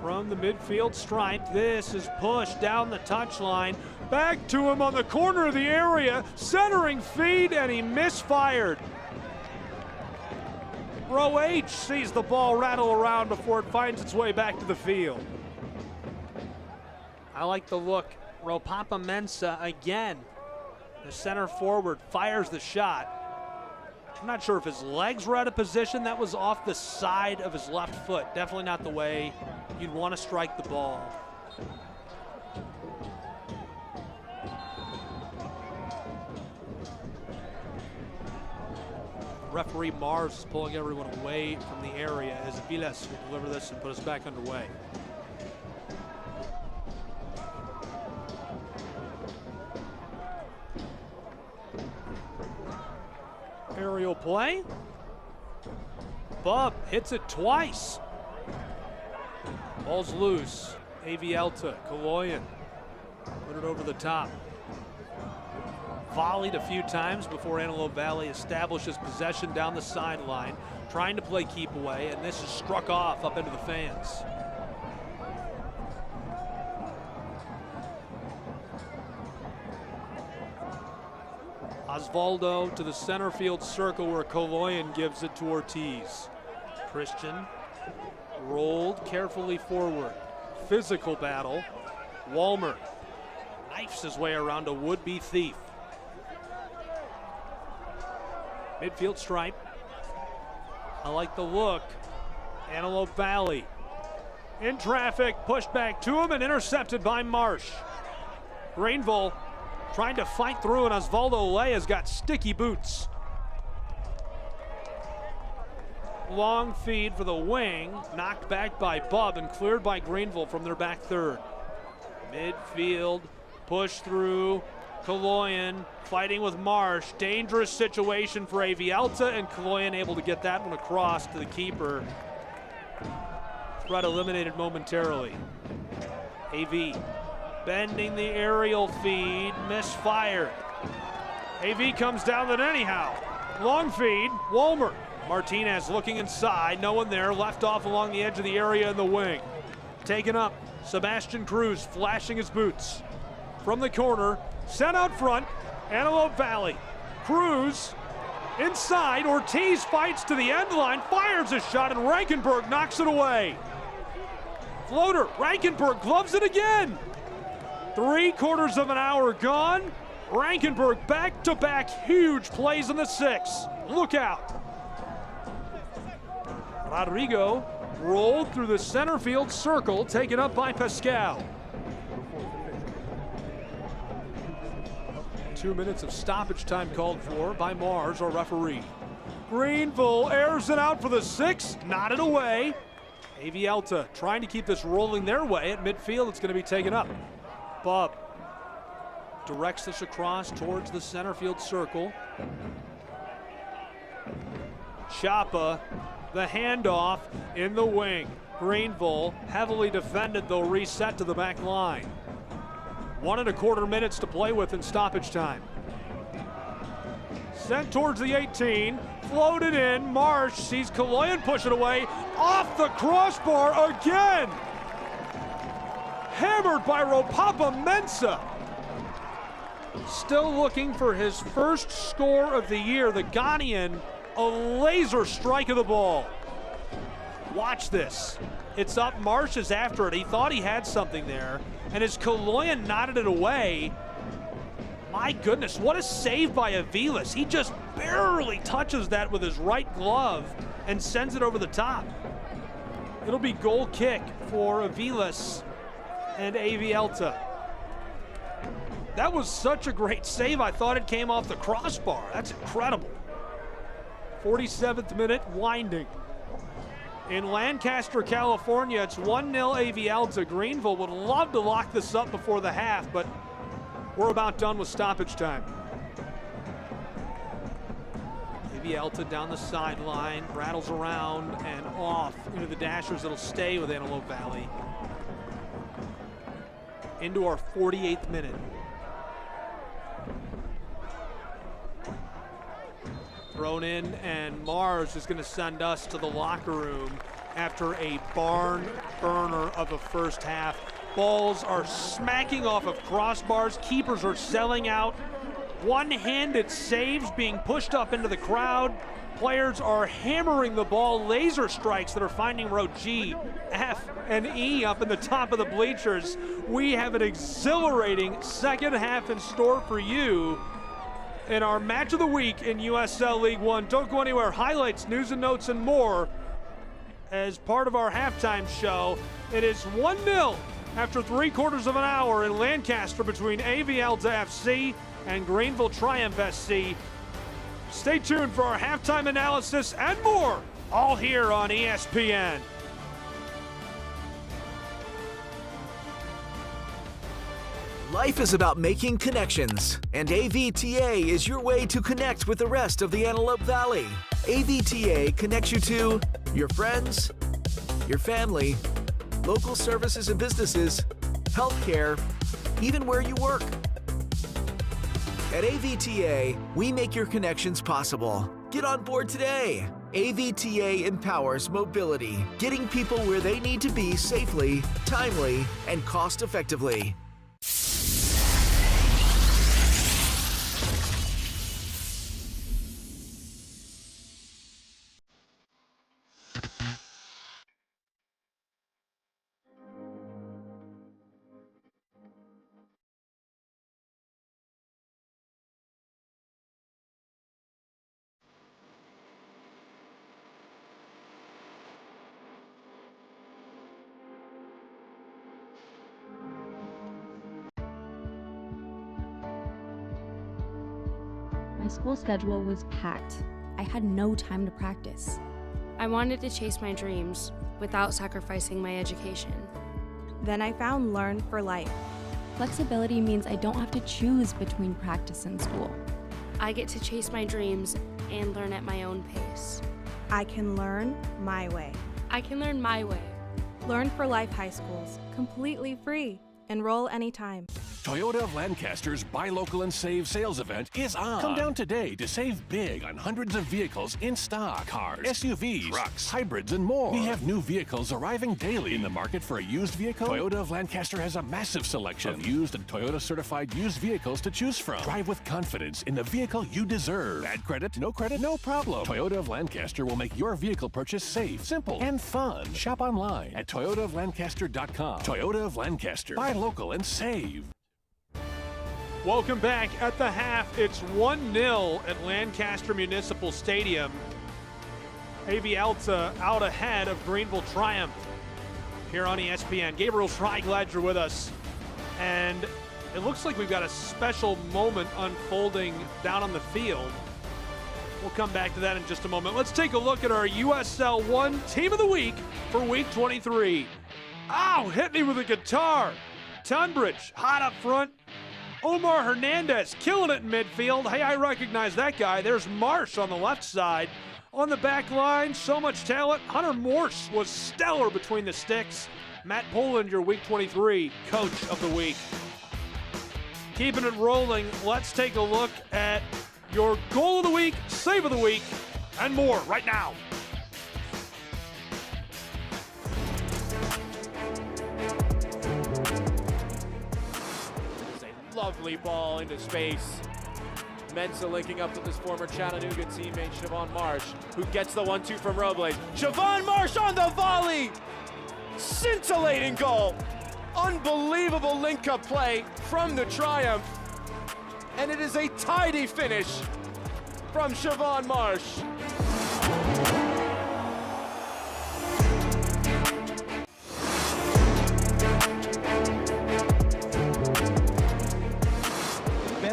From the midfield stripe, this is pushed down the touchline. Back to him on the corner of the area, centering feed, and he misfired. Row H sees the ball rattle around before it finds its way back to the field. I like the look. Ropapa Mensah again. The center forward fires the shot. I'm not sure if his legs were out of position. That was off the side of his left foot. Definitely not the way you'd want to strike the ball. Referee Mars is pulling everyone away from the area as Avilas will deliver this and put us back underway. Aerial play. Bub hits it twice. Ball's loose. AVALA, Kaloyan. Put it over the top. Volleyed a few times before Antelope Valley establishes possession down the sideline, trying to play keep away, and this is struck off up into the fans. Osvaldo to the center field circle where Kaloyan gives it to Ortiz. Christian rolled carefully forward. Physical battle. Walmer knifes his way around a would-be thief. Midfield stripe. I like the look. Antelope Valley in traffic, pushed back to him and intercepted by Marsh. Greenville trying to fight through, and Osvaldo Lea's got sticky boots. Long feed for the wing, knocked back by Bub and cleared by Greenville from their back third. Midfield, push through, Kaloyan fighting with Marsh. Dangerous situation for AVALA, and Kaloyan able to get that one across to the keeper. Threat eliminated momentarily. AV bending the aerial feed, misfired. AV comes down it anyhow. Long feed, Walmer. Martinez looking inside, no one there, left off along the edge of the area in the wing. Taken up, Sebastian Cruz flashing his boots. From the corner, sent out front, Antelope Valley. Cruz inside, Ortiz fights to the end line, fires a shot, and Rankenberg knocks it away. Floater, Rankenberg gloves it again. 3/4 of an hour gone. Rankenberg back-to-back huge plays in the 6. Look out. Rodrigo rolled through the center field circle, taken up by Pascal. 2 minutes of stoppage time called for by Mars, our referee. Greenville airs it out for the 6, nodded away. AVALA trying to keep this rolling their way. At midfield, it's going to be taken up. Bub directs this across towards the center field circle. Chapa, the handoff in the wing. Greenville, heavily defended, though reset to the back line. 1.25 minutes to play with in stoppage time. Sent towards the 18, floated in. Marsh sees Kaloyan push it away, off the crossbar again. Hammered by Ropapa Mensah. Still looking for his first score of the year. The Ghanaian, a laser strike of the ball. Watch this. It's up. Marsh is after it. He thought he had something there. And as Kaloyan nodded it away, my goodness, what a save by Aviles. He just barely touches that with his right glove and sends it over the top. It'll be goal kick for Aviles and AVALA. That was such a great save. I thought it came off the crossbar. That's incredible. 47th minute, winding. In Lancaster, California, it's 1-0 AVALA. Greenville would love to lock this up before the half, but we're about done with stoppage time. AVALA down the sideline, rattles around and off into the dashers. It'll stay with Antelope Valley. Into our 48th minute. Thrown in, and Mars is going to send us to the locker room after a barn burner of a first half. Balls are smacking off of crossbars. Keepers are selling out. One-handed saves being pushed up into the crowd. Players are hammering the ball. Laser strikes that are finding row G, F, and E up in the top of the bleachers. We have an exhilarating second half in store for you in our match of the week in USL League One. Don't go anywhere. Highlights, news and notes, and more as part of our halftime show. It is 1-0 after 3/4 of an hour in Lancaster between AVALA FC and Greenville Triumph SC. Stay tuned for our halftime analysis and more, all here on ESPN. Life is about making connections, and AVTA is your way to connect with the rest of the Antelope Valley. AVTA connects you to your friends, your family, local services and businesses, healthcare, even where you work. At AVTA, we make your connections possible. Get on board today. AVTA empowers mobility, getting people where they need to be safely, timely, and cost-effectively. The school schedule was packed. I had no time to practice. I wanted to chase my dreams without sacrificing my education. Then I found Learn for Life. Flexibility means I don't have to choose between practice and school. I get to chase my dreams and learn at my own pace. I can learn my way. I can learn my way. Learn for Life High Schools, completely free. Enroll anytime. Toyota of Lancaster's Buy Local and Save sales event is on. Come down today to save big on hundreds of vehicles in stock. Cars, SUVs, trucks, hybrids, and more. We have new vehicles arriving daily. In the market for a used vehicle? Toyota of Lancaster has a massive selection of used and Toyota certified used vehicles to choose from. Drive with confidence in the vehicle you deserve. Bad credit, no problem. Toyota of Lancaster will make your vehicle purchase safe, simple, and fun. Shop online at toyotaoflancaster.com. Toyota of Lancaster. Buy local and save. Welcome back. At the half, it's 1-0 at Lancaster Municipal Stadium. AV Alta out ahead of Greenville Triumph here on ESPN. Gabriel Fry, glad you're with us. And it looks like we've got a special moment unfolding down on the field. We'll come back to that in just a moment. Let's take a look at our USL 1 Team of the Week for Week 23. Ow, hit me with a guitar. Tunbridge, hot up front. Omar Hernandez killing it in midfield. Hey, I recognize that guy. There's Marsh on the left side. On the back line, so much talent. Hunter Morse was stellar between the sticks. Matt Poland, your Week 23 Coach of the Week. Keeping it rolling, let's take a look at your Goal of the Week, Save of the Week, and more right now. Lovely ball into space. Mensa linking up with his former Chattanooga teammate Siobhan Marsh, who gets the 1-2 from Robles. Siobhan Marsh on the volley! Scintillating goal! Unbelievable link-up play from the Triumph. And it is a tidy finish from Siobhan Marsh.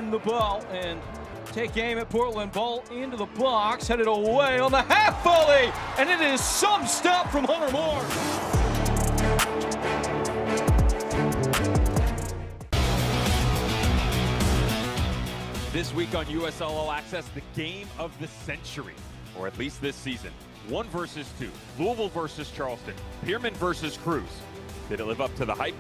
The ball and take aim at Portland. Ball into the box, headed away on the half volley, and it is some stop from Hunter Moore. This week on USL All Access, the game of the century, or at least this season. 1 versus 2, Louisville versus Charleston, Pierman versus Cruz. Did it live up to the hype?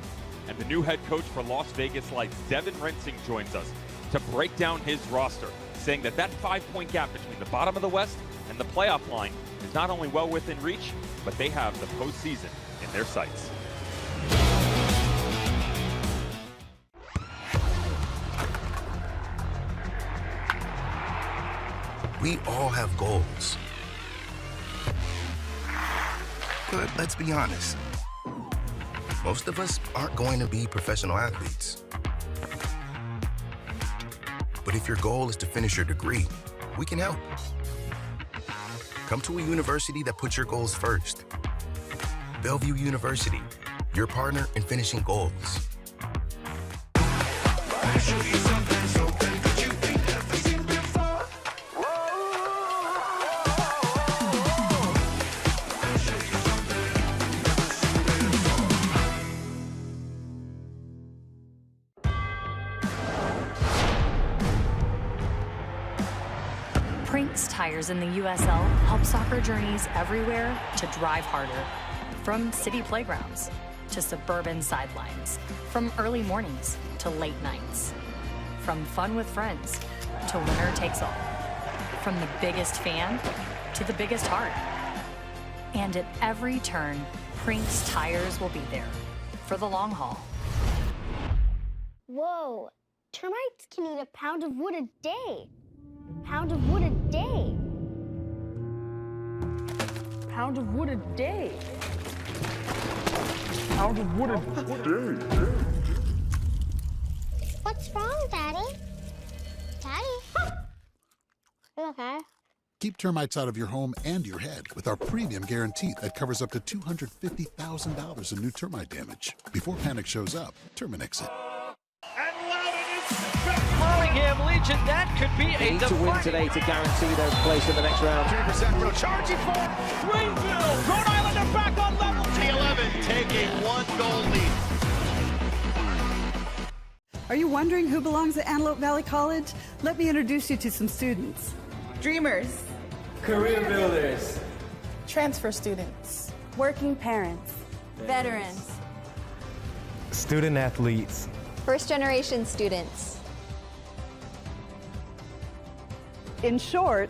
And the new head coach for Las Vegas Lights, Devin Rensing, joins us to break down his roster, saying that 5-point gap between the bottom of the West and the playoff line is not only well within reach, but they have the postseason in their sights. We all have goals. But let's be honest, most of us aren't going to be professional athletes. But if your goal is to finish your degree, we can help. Come to a university that puts your goals first. Bellevue University, your partner in finishing goals. Prinks Tires in the USL help soccer journeys everywhere to drive harder. From city playgrounds to suburban sidelines. From early mornings to late nights. From fun with friends to winner takes all. From the biggest fan to the biggest heart. And at every turn, Prinks Tires will be there for the long haul. Whoa, termites can eat a pound of wood a day. Pound of wood a day. Pound of wood a day. Pound of wood a day. What's wrong, Daddy? Daddy? You okay? Keep termites out of your home and your head with our premium guarantee that covers up to $250,000 in new termite damage. Before panic shows up, Terminix it. Calling Nottingham Legion. That could be a need to win today to guarantee their place in the next round. 2% charging for Greenville. Rhode Island are back on level. T11 taking 1-goal lead. Are you wondering who belongs at Antelope Valley College? Let me introduce you to some students. Dreamers. Career builders. Transfer students. Working parents. Veterans. Student athletes. First-generation students. In short,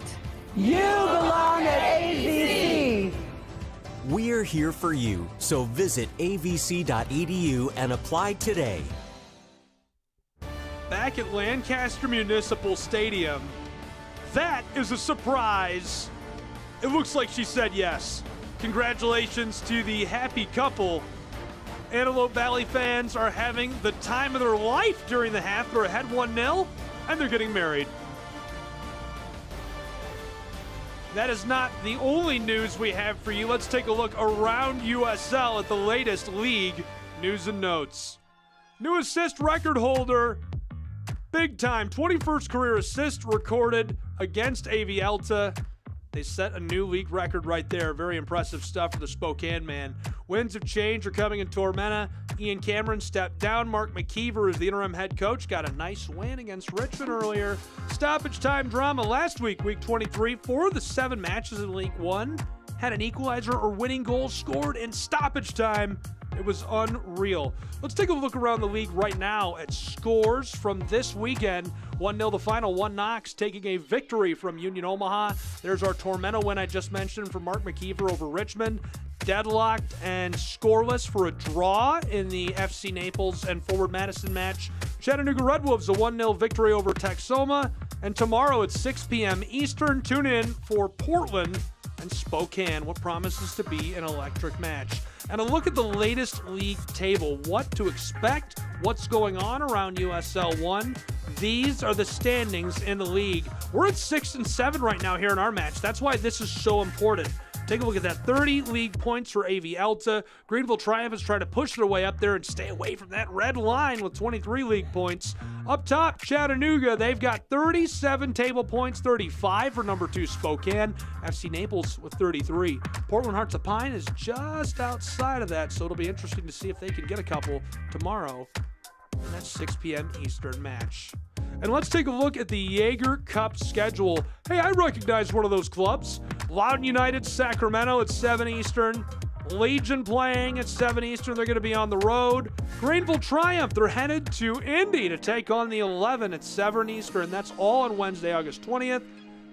you belong at AVC. We're here for you, so visit avc.edu and apply today. Back at Lancaster Municipal Stadium, that is a surprise. It looks like she said yes. Congratulations to the happy couple. Antelope Valley fans are having the time of their life during the half. They're ahead 1-0, and they're getting married. That is not the only news we have for you. Let's take a look around USL at the latest league news and notes. New assist record holder, big time, 21st career assist recorded against Alta. They set a new league record right there. Very impressive stuff for the Spokane man. Winds of change are coming in Tormenta. Ian Cameron stepped down. Mark McKeever is the interim head coach. Got a nice win against Richmond earlier. Stoppage time drama last week, week 23. 4 of the 7 matches in League One had an equalizer or winning goal scored in stoppage time. It was unreal. Let's take a look around the league right now at scores from this weekend. 1-0 the final. 1 Knox taking a victory from Union Omaha. There's our Tormenta win I just mentioned from Mark McKeever over Richmond. Deadlocked and scoreless for a draw in the FC Naples and Forward Madison match. Chattanooga Red Wolves a 1-0 victory over Texoma. And tomorrow at 6 p.m. Eastern, tune in for Portland and Spokane, what promises to be an electric match. And a look at the latest league table, what to expect, what's going on around USL 1. These are the standings in the league. We're at 6 and 7 right now here in our match. That's why this is so important. Take a look at that. 30 league points for AV Alta. Greenville Triumph is trying to push their way up there and stay away from that red line with 23 league points. Up top, Chattanooga, they've got 37 table points, 35 for number 2 Spokane. FC Naples with 33. Portland Hearts of Pine is just outside of that, so it'll be interesting to see if they can get a couple tomorrow in that 6 p.m. Eastern match. And let's take a look at the Jaeger Cup schedule. Hey, I recognize one of those clubs. Loudoun United, Sacramento at 7 Eastern. Legion playing at 7 Eastern. They're going to be on the road. Greenville Triumph, they're headed to Indy to take on the 11 at 7 Eastern. That's all on Wednesday, August 20th.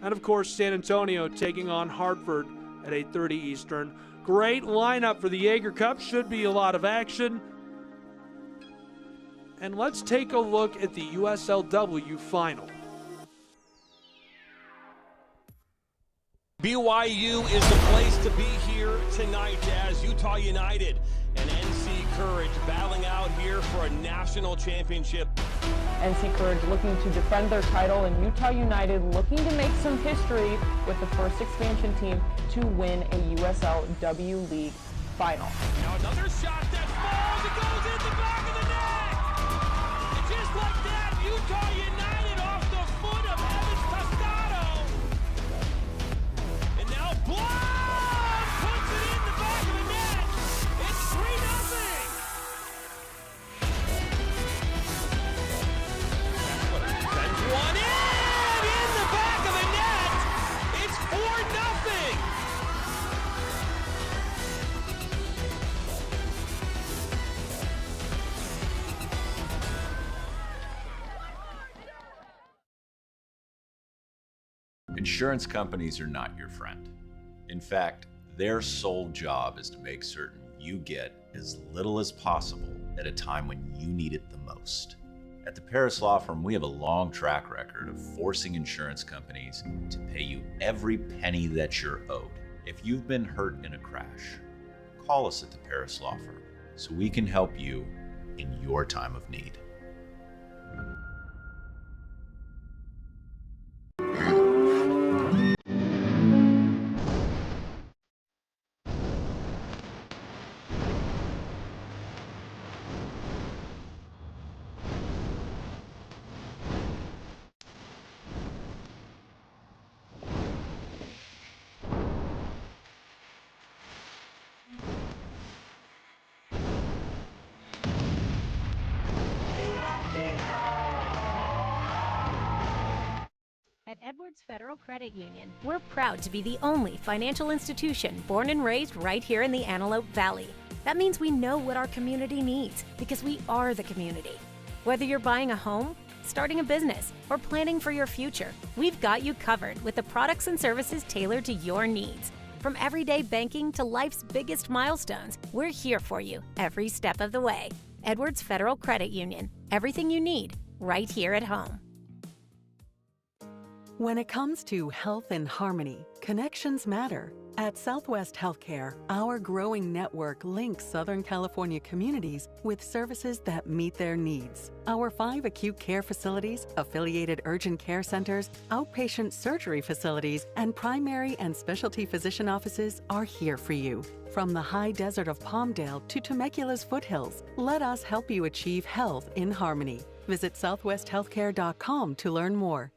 And, of course, San Antonio taking on Hartford at 8:30 Eastern. Great lineup for the Jaeger Cup. Should be a lot of action. And let's take a look at the USLW final. BYU is the place to be here tonight as Utah United and NC Courage battling out here for a national championship. NC Courage looking to defend their title, and Utah United looking to make some history with the first expansion team to win a USLW League final. Now another shot that falls, it goes in the back of the net! And just like that, Utah United off the foot of Evans Toscado. And now Blum puts it in the back of the net. It's 3-0. Sends one in the back of the net. It's 4-0. Insurance companies are not your friend. In fact, their sole job is to make certain you get as little as possible at a time when you need it the most. At the Paris Law Firm, we have a long track record of forcing insurance companies to pay you every penny that you're owed. If you've been hurt in a crash, call us at the Paris Law Firm so we can help you in your time of need. Edwards Federal Credit Union. We're proud to be the only financial institution born and raised right here in the Antelope Valley. That means we know what our community needs because we are the community. Whether you're buying a home, starting a business, or planning for your future, we've got you covered with the products and services tailored to your needs. From everyday banking to life's biggest milestones, we're here for you every step of the way. Edwards Federal Credit Union. Everything you need, right here at home. When it comes to health and harmony, connections matter. At Southwest Healthcare, our growing network links Southern California communities with services that meet their needs. Our 5 acute care facilities, affiliated urgent care centers, outpatient surgery facilities, and primary and specialty physician offices are here for you. From the high desert of Palmdale to Temecula's foothills, let us help you achieve health in harmony. Visit southwesthealthcare.com to learn more.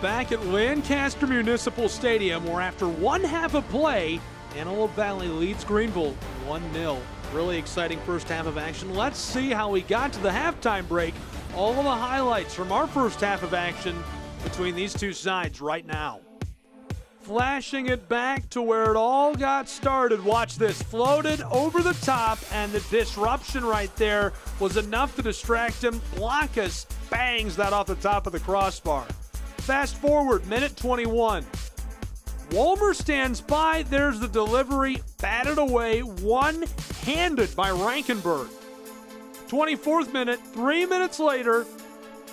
Back at Lancaster Municipal Stadium, where after one half of play, Antelope Valley leads Greenville 1-0. Really exciting first half of action. Let's see how we got to the halftime break. All of the highlights from our first half of action between these two sides right now. Flashing it back to where it all got started. Watch this. Floated over the top, and the disruption right there was enough to distract him. Blancas bangs that off the top of the crossbar. Fast forward, minute 21. Walmer stands by. There's the delivery. Batted away, one-handed by Rankenberg. 24th minute, 3 minutes later,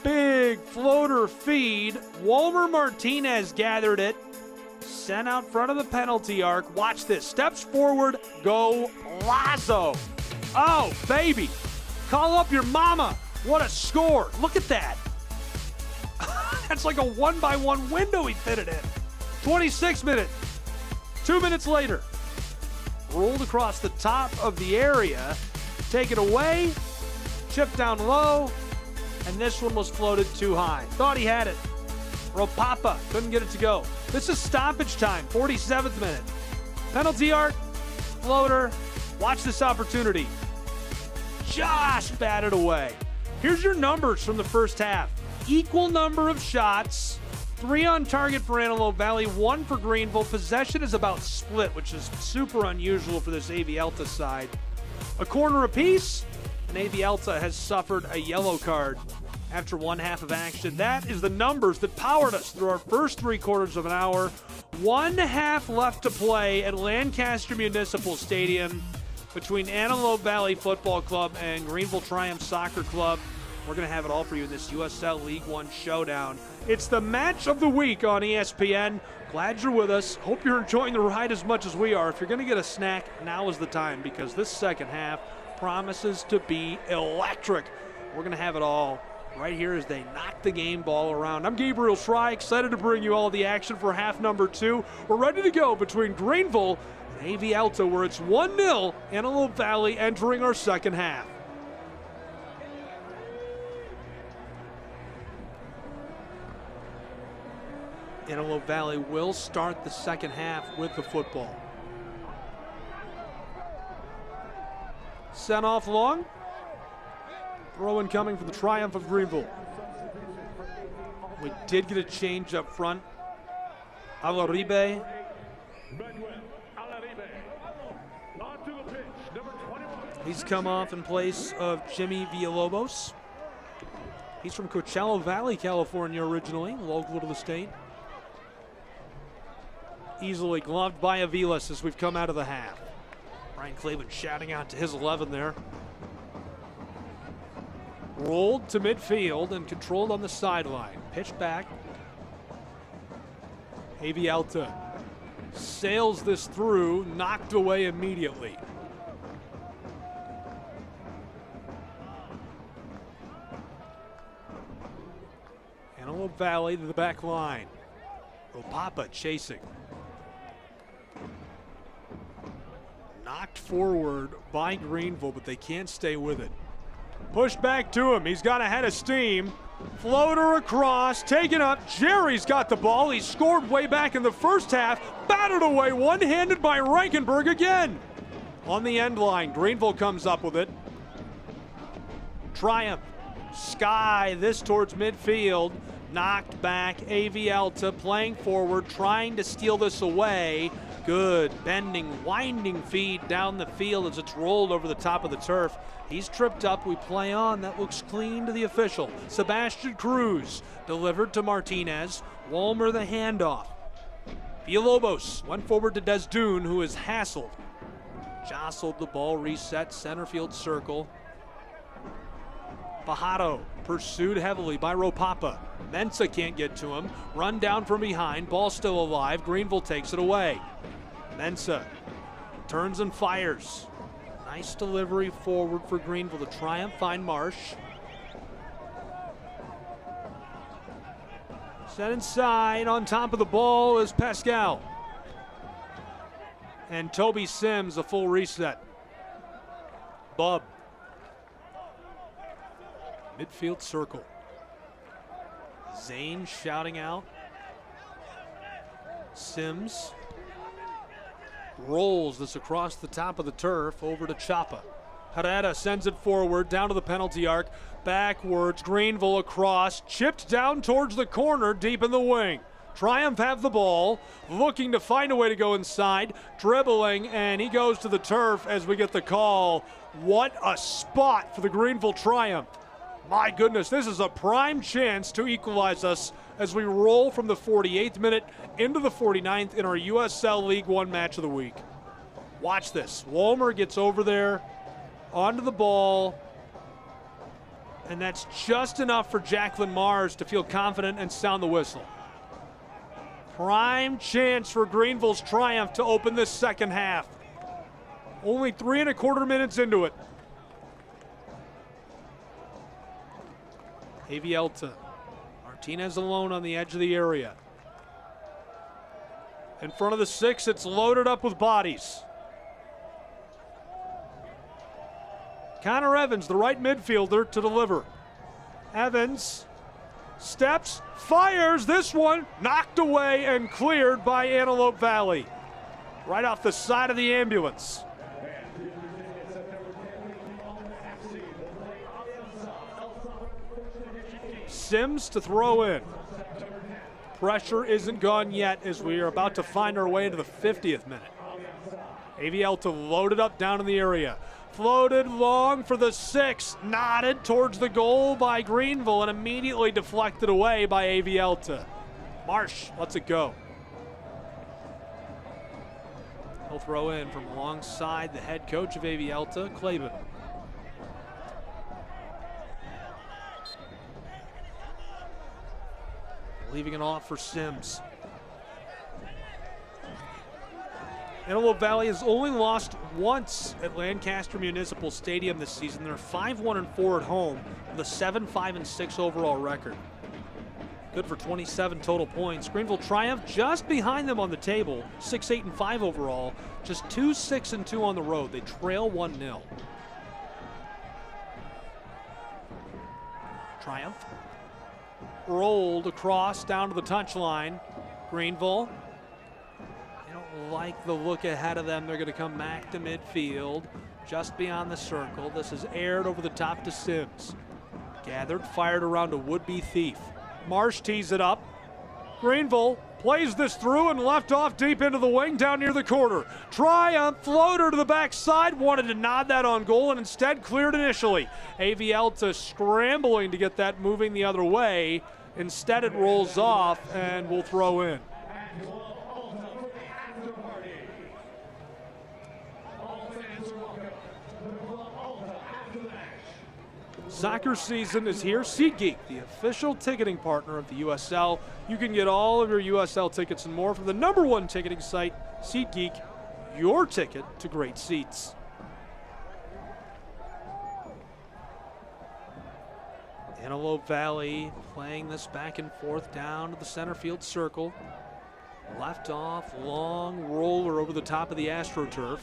big floater feed. Walmer Martinez gathered it. Sent out front of the penalty arc. Watch this. Steps forward. Go Lazo. Oh, baby. Call up your mama. What a score. Look at that. That's like a 1-by-1 window he fitted in. 26th minute. 2 minutes later. Rolled across the top of the area. Take it away. Chip down low. And this one was floated too high. Thought he had it. Ropapa couldn't get it to go. This is stoppage time. 47th minute. Penalty arc. Floater. Watch this opportunity. Just batted away. Here's your numbers from the first half. Equal number of shots, 3 on target for Antelope Valley, 1 for Greenville. Possession is about split, which is super unusual for this AVALA side. A corner apiece, and AVALA has suffered a yellow card after one half of action. That is the numbers that powered us through our first 3 quarters of an hour. 1 half left to play at Lancaster Municipal Stadium between Antelope Valley Football Club and Greenville Triumph Soccer Club. We're going to have it all for you in this USL League One showdown. It's the match of the week on ESPN. Glad you're with us. Hope you're enjoying the ride as much as we are. If you're going to get a snack, now is the time because this second half promises to be electric. We're going to have it all right here as they knock the game ball around. I'm Gabriel Schry, excited to bring you all the action for half number 2. We're ready to go between Greenville and AVALA, where it's 1-0, Antelope Valley entering our second half. Antelope Valley will start the second half with the football. Sent off long. Throw in coming for the Triumph of Greenville. We did get a change up front. Alaribe. He's come off in place of Jimmy Villalobos. He's from Coachella Valley, California originally, local to the state. Easily gloved by Avilas as we've come out of the half. Brian Cleveland shouting out to his 11 there. Rolled to midfield and controlled on the sideline. Pitched back. AVALA sails this through, knocked away immediately. Antelope Valley to the back line. Ropapa chasing. Knocked forward by Greenville, but they can't stay with it. Pushed back to him. He's got a head of steam. Floater across, taken up. Jerry's got the ball. He scored way back in the first half. Batted away one-handed by Rankenberg again. On the end line, Greenville comes up with it. Triumph. Sky this towards midfield. Knocked back, AVALA playing forward, trying to steal this away. Good bending, winding feed down the field as it's rolled over the top of the turf. He's tripped up, we play on, that looks clean to the official. Sebastian Cruz delivered to Martinez, Walmer the handoff. Villalobos went forward to Desdune, who is hassled. Jostled the ball, reset, center field circle. Fajardo pursued heavily by Ropapa. Mensah can't get to him. Run down from behind, ball still alive. Greenville takes it away. Mensah turns and fires. Nice delivery forward for Greenville to try and find Marsh. Set inside, on top of the ball is Pascal. And Toby Sims, a full reset. Bub. Midfield circle. Zane shouting out. Sims rolls this across the top of the turf over to Chapa. Herrera sends it forward down to the penalty arc. Backwards, Greenville across, chipped down towards the corner deep in the wing. Triumph have the ball, looking to find a way to go inside, dribbling, and he goes to the turf as we get the call. What a spot for the Greenville Triumph. My goodness, this is a prime chance to equalize us as we roll from the 48th minute into the 49th in our USL League One match of the week. Watch this. Walmer gets over there, onto the ball, and that's just enough for Jacqueline Mars to feel confident and sound the whistle. Prime chance for Greenville's Triumph to open this second half. Only 3¼ minutes into it. AVALA. Martinez alone on the edge of the area. In front of the 6, it's loaded up with bodies. Connor Evans, the right midfielder, to deliver. Evans steps, fires, this one knocked away and cleared by Antelope Valley. Right off the side of the ambulance. Sims to throw in. Pressure isn't gone yet as we are about to find our way into the 50th minute. AVALA loaded up down in the area. Floated long for the 6, nodded towards the goal by Greenville and immediately deflected away by AVALA. Marsh lets it go. He'll throw in from alongside the head coach of AVALA, Claiborne. Leaving it off for Sims. Antelope Valley has only lost once at Lancaster Municipal Stadium this season. They're 5-1-4 at home with a 7-5-6 overall record. Good for 27 total points. Greenville Triumph just behind them on the table, 6-8-5 overall, just 2-6-2 on the road. They trail 1-0. Triumph rolled across down to the touchline. Greenville, they don't like the look ahead of them. They're going to come back to midfield, just beyond the circle. This is aired over the top to Sims. Gathered, fired around a would-be thief. Marsh tees it up. Greenville plays this through and left off deep into the wing down near the corner. Triumph floater to the backside, wanted to nod that on goal and instead cleared initially. AVALA scrambling to get that moving the other way. Instead it rolls off and will throw in. Soccer season is here. SeatGeek, the official ticketing partner of the USL. You can get all of your USL tickets and more from the #1 ticketing site, SeatGeek, your ticket to great seats. Antelope Valley playing this back and forth down to the center field circle. Left off, long roller over the top of the AstroTurf.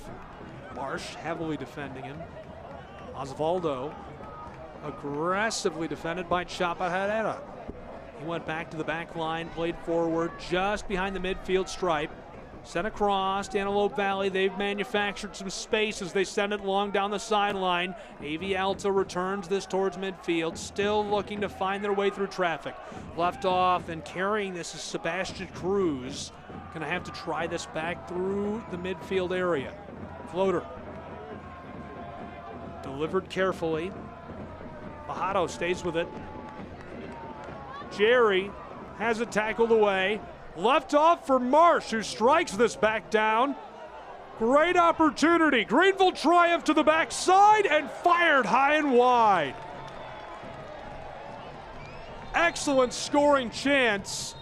Marsh heavily defending him. Osvaldo aggressively defended by Chapa Herrera. He went back to the back line, played forward just behind the midfield stripe. Sent across to Antelope Valley. They've manufactured some space as they send it long down the sideline. AVALA returns this towards midfield, still looking to find their way through traffic. Left off and carrying this is Sebastian Cruz. Gonna have to try this back through the midfield area. Floater. Delivered carefully. Bajado stays with it. Jerry has it tackled away. Left off for Marsh, who strikes this back down. Great opportunity. Greenville triumph to the backside and fired high and wide. Excellent scoring chance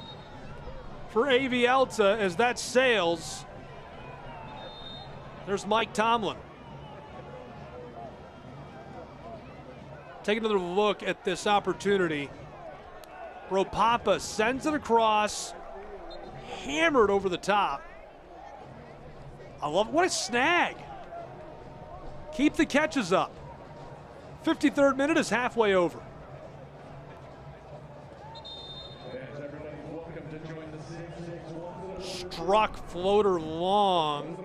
for AVALA as that sails. There's Mike Tomlin. Take another look at this opportunity. Ropapa sends it across. Hammered over the top. I love it. What a snag. Keep the catches up. 53rd minute is halfway over. Struck floater long.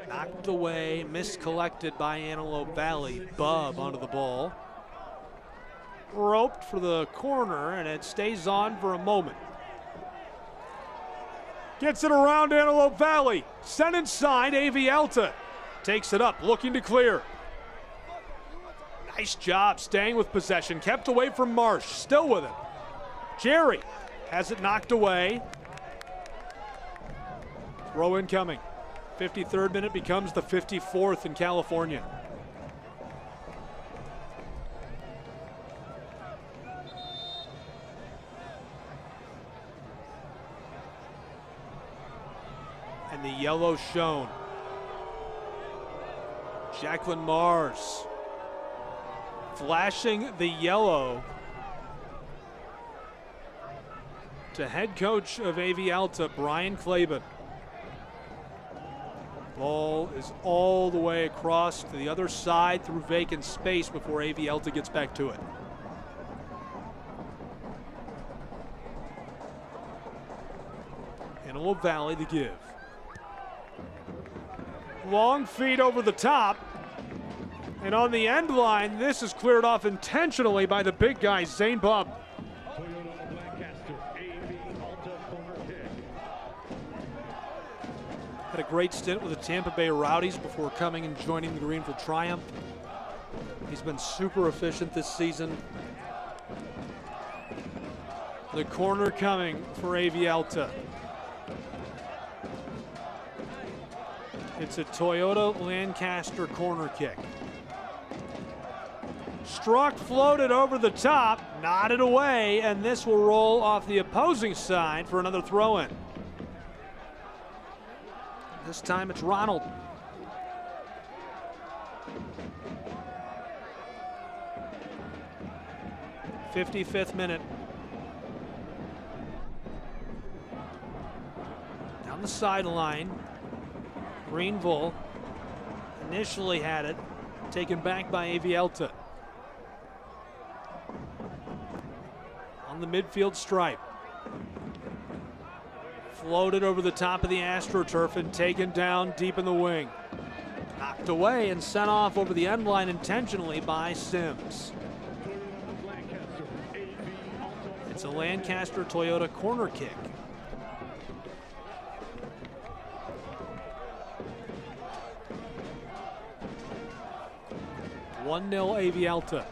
Knocked away, miscollected by Antelope Valley. Bub onto the ball. Roped for the corner, and it stays on for a moment. Gets it around Antelope Valley. Sent inside, AVALA takes it up, looking to clear. Nice job staying with possession. Kept away from Marsh, still with it. Jerry has it knocked away. Throw incoming. 53rd minute becomes the 54th in California. And the yellow shown. Jacqueline Mars flashing the yellow to head coach of AVALA, Brian Claben. Ball is all the way across to the other side through vacant space before AVALA gets back to it. Antelope Valley the give. Long feed over the top. And on the end line, this is cleared off intentionally by the big guy, Zane Bub. Had a great stint with the Tampa Bay Rowdies before coming and joining the Greenville Triumph. He's been super efficient this season. The corner coming for AVALA. It's a Toyota Lancaster corner kick. Struck, floated over the top, nodded away, and this will roll off the opposing side for another throw-in. This time it's Ronald. '55th minute. Down the sideline. Greenville initially had it, taken back by AVALA. On the midfield stripe. Floated over the top of the AstroTurf and taken down deep in the wing. Knocked away and sent off over the end line intentionally by Sims. It's a Lancaster Toyota corner kick. One 0 AVALA.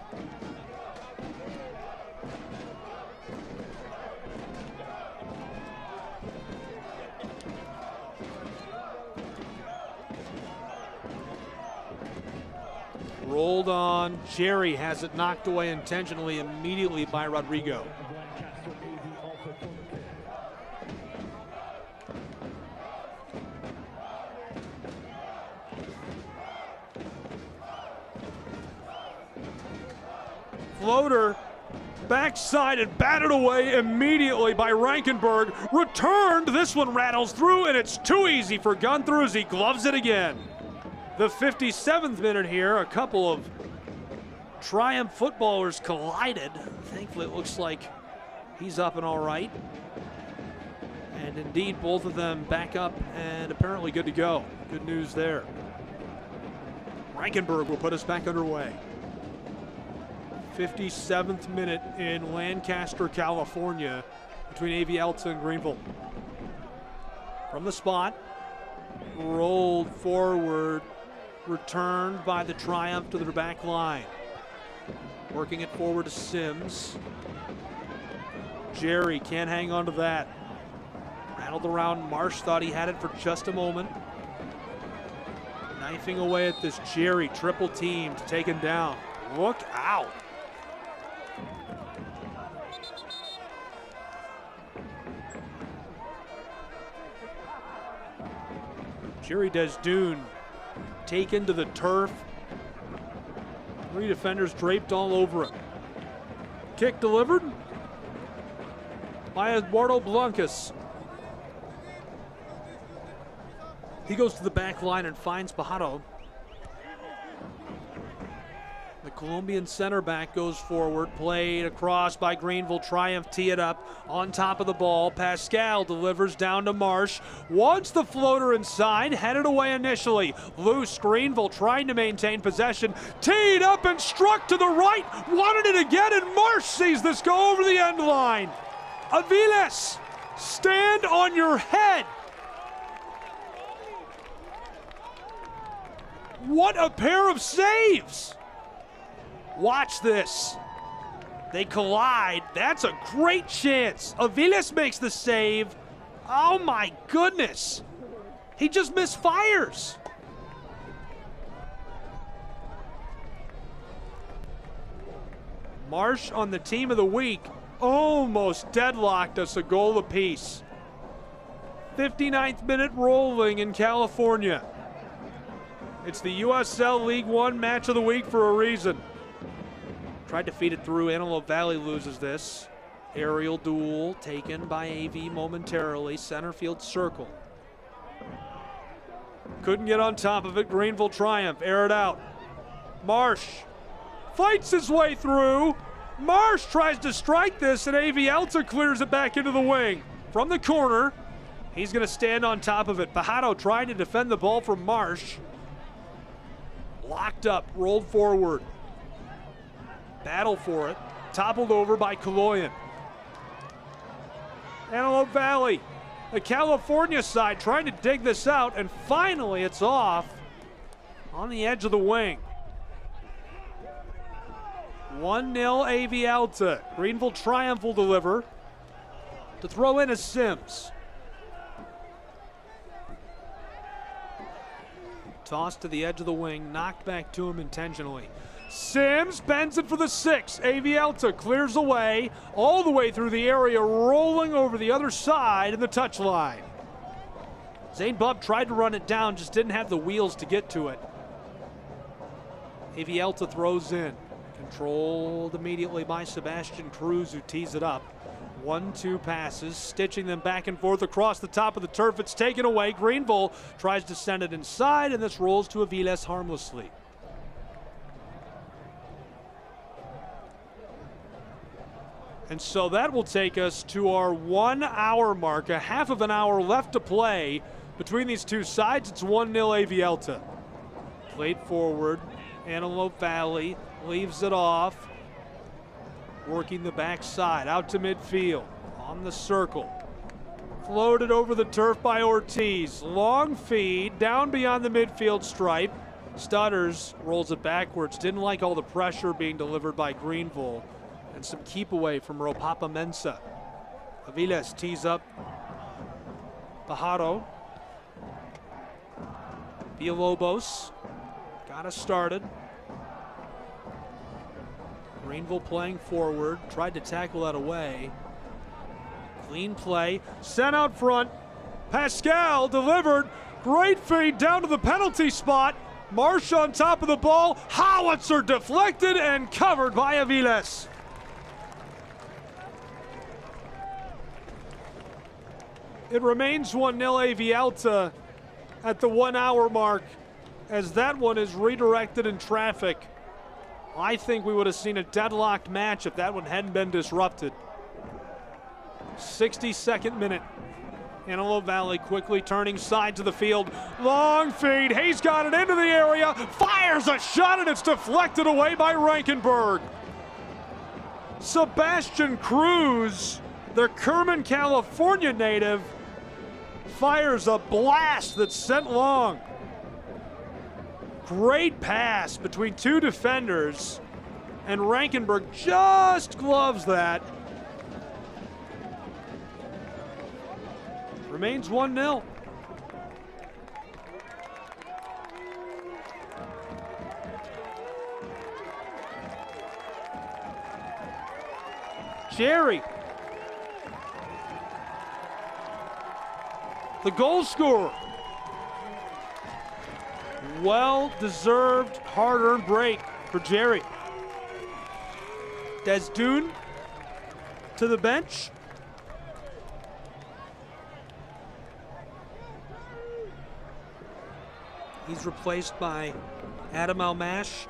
Rolled on. Jerry has it knocked away intentionally immediately by Rodrigo. Floater, backside and batted away immediately by Rankenberg. Returned, this one rattles through and it's too easy for Gunther as he gloves it again. The 57th minute here, a couple of Triumph footballers collided. Thankfully it looks like he's up and all right. And And indeed, both of them back up and apparently good to go. Good news there. Reichenberg will put us back underway. 57th minute in Lancaster, California, between AVALA and Greenville. From the spot, rolled forward, returned by the Triumph to their back line. Working it forward to Sims. Jerry can't hang on to that. Rattled around. Marsh thought he had it for just a moment. Knifing away at this Jerry, triple teamed, taken down. Look out. Jerry Desdune taken to the turf. 3 defenders draped all over him. Kick delivered by Eduardo Blancas. He goes to the back line and finds Pajaro. The Colombian center back goes forward, played across by Greenville. Triumph tee it up on top of the ball. Pascal delivers down to Marsh. Wants the floater inside, headed away initially. Loose, Greenville trying to maintain possession. Teed up and struck to the right. Wanted it again, and Marsh sees this go over the end line. Aviles, stand on your head. What a pair of saves. Watch this. They collide. That's a great chance. Aviles makes the save. Oh my goodness. He just misfires. Marsh on the team of the week almost deadlocked us a goal apiece. 59th minute rolling in California. It's the USL League One match of the week for a reason. Tried to feed it through. Antelope Valley loses this. Aerial duel taken by AV momentarily. Center field circle. Couldn't get on top of it. Greenville Triumph. Air it out. Marsh fights his way through. Marsh tries to strike this, and AVALA clears it back into the wing. From the corner, he's going to stand on top of it. Pajaro trying to defend the ball from Marsh. Locked up, rolled forward. Battle for it. Toppled over by Kaloyan. Antelope Valley, the California side trying to dig this out, and finally it's off on the edge of the wing. 1-0 AVALA. Greenville Triumph will deliver. To throw in is Sims. Tossed to the edge of the wing, knocked back to him intentionally. Sims bends it for the 6. AVALA clears away, all the way through the area, rolling over the other side in the touchline. Zane Bubb tried to run it down, just didn't have the wheels to get to it. AVALA throws in. Controlled immediately by Sebastian Cruz, who tees it up. 1-2 passes, stitching them back and forth across the top of the turf. It's taken away. Greenville tries to send it inside, and this rolls to Aviles harmlessly. And so that will take us to our 1 hour mark, a half of an hour left to play between these two sides. It's 1-0 AVALA. Played forward, Antelope Valley leaves it off. Working the backside, out to midfield, on the circle. Floated over the turf by Ortiz. Long feed, down beyond the midfield stripe. Stutters rolls it backwards. Didn't like all the pressure being delivered by Greenville. And some keep away from Ropapa Mensah. Aviles tees up Pajaro. Villalobos got us started. Greenville playing forward, tried to tackle that away. Clean play, sent out front. Pascal delivered, great feed down to the penalty spot. Marsh on top of the ball, howitzer deflected and covered by Aviles. It remains 1-0 AVALA at the 1 hour mark as that one is redirected in traffic. I think we would have seen a deadlocked match if that one hadn't been disrupted. 62nd minute. Antelope Valley quickly turning sides of the field. Long feed. He's got it into the area. Fires a shot, and it's deflected away by Rankenberg. Sebastian Cruz, the Kerman, California native, fires a blast that's sent long. Great pass between two defenders, and Rankenberg just gloves that. Remains 1-0. Jerry, the goal scorer. Well-deserved, hard-earned break for Jerry. Desdune to the bench. He's replaced by Adam Almash.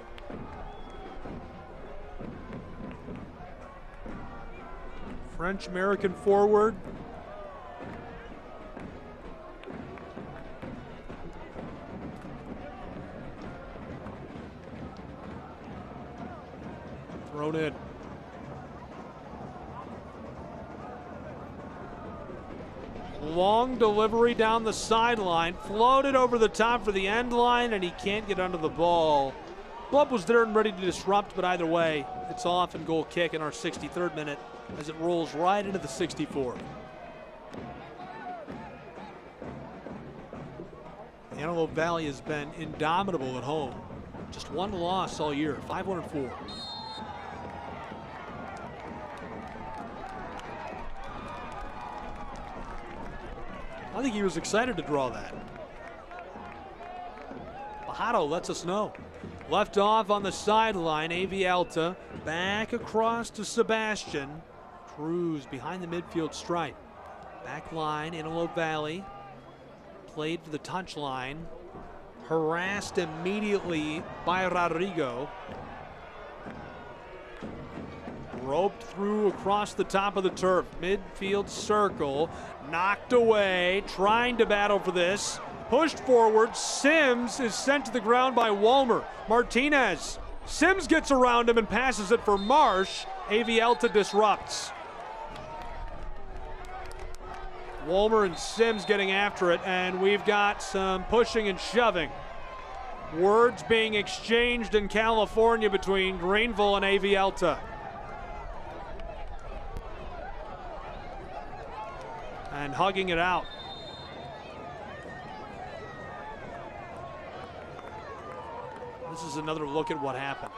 French-American forward. Thrown in. Long delivery down the sideline, floated over the top for the end line, and he can't get under the ball. Blub was there and ready to disrupt, but either way, it's off and goal kick in our 63rd minute as it rolls right into the 64th. Antelope Valley has been indomitable at home. Just one loss all year, 5-1-4. I think he was excited to draw that. Bajado lets us know. Left off on the sideline, AVALA back across to Sebastian. Cruz behind the midfield stripe. Back line, Antelope Valley. Played for the touchline. Harassed immediately by Rodrigo. Roped through across the top of the turf. Midfield circle. Knocked away. Trying to battle for this. Pushed forward. Sims is sent to the ground by Walmer. Martinez. Sims gets around him and passes it for Marsh. AVALA disrupts. Walmer and Sims getting after it, and we've got some pushing and shoving. Words being exchanged in California between Greenville and AVALA. And hugging it out. This is another look at what happened.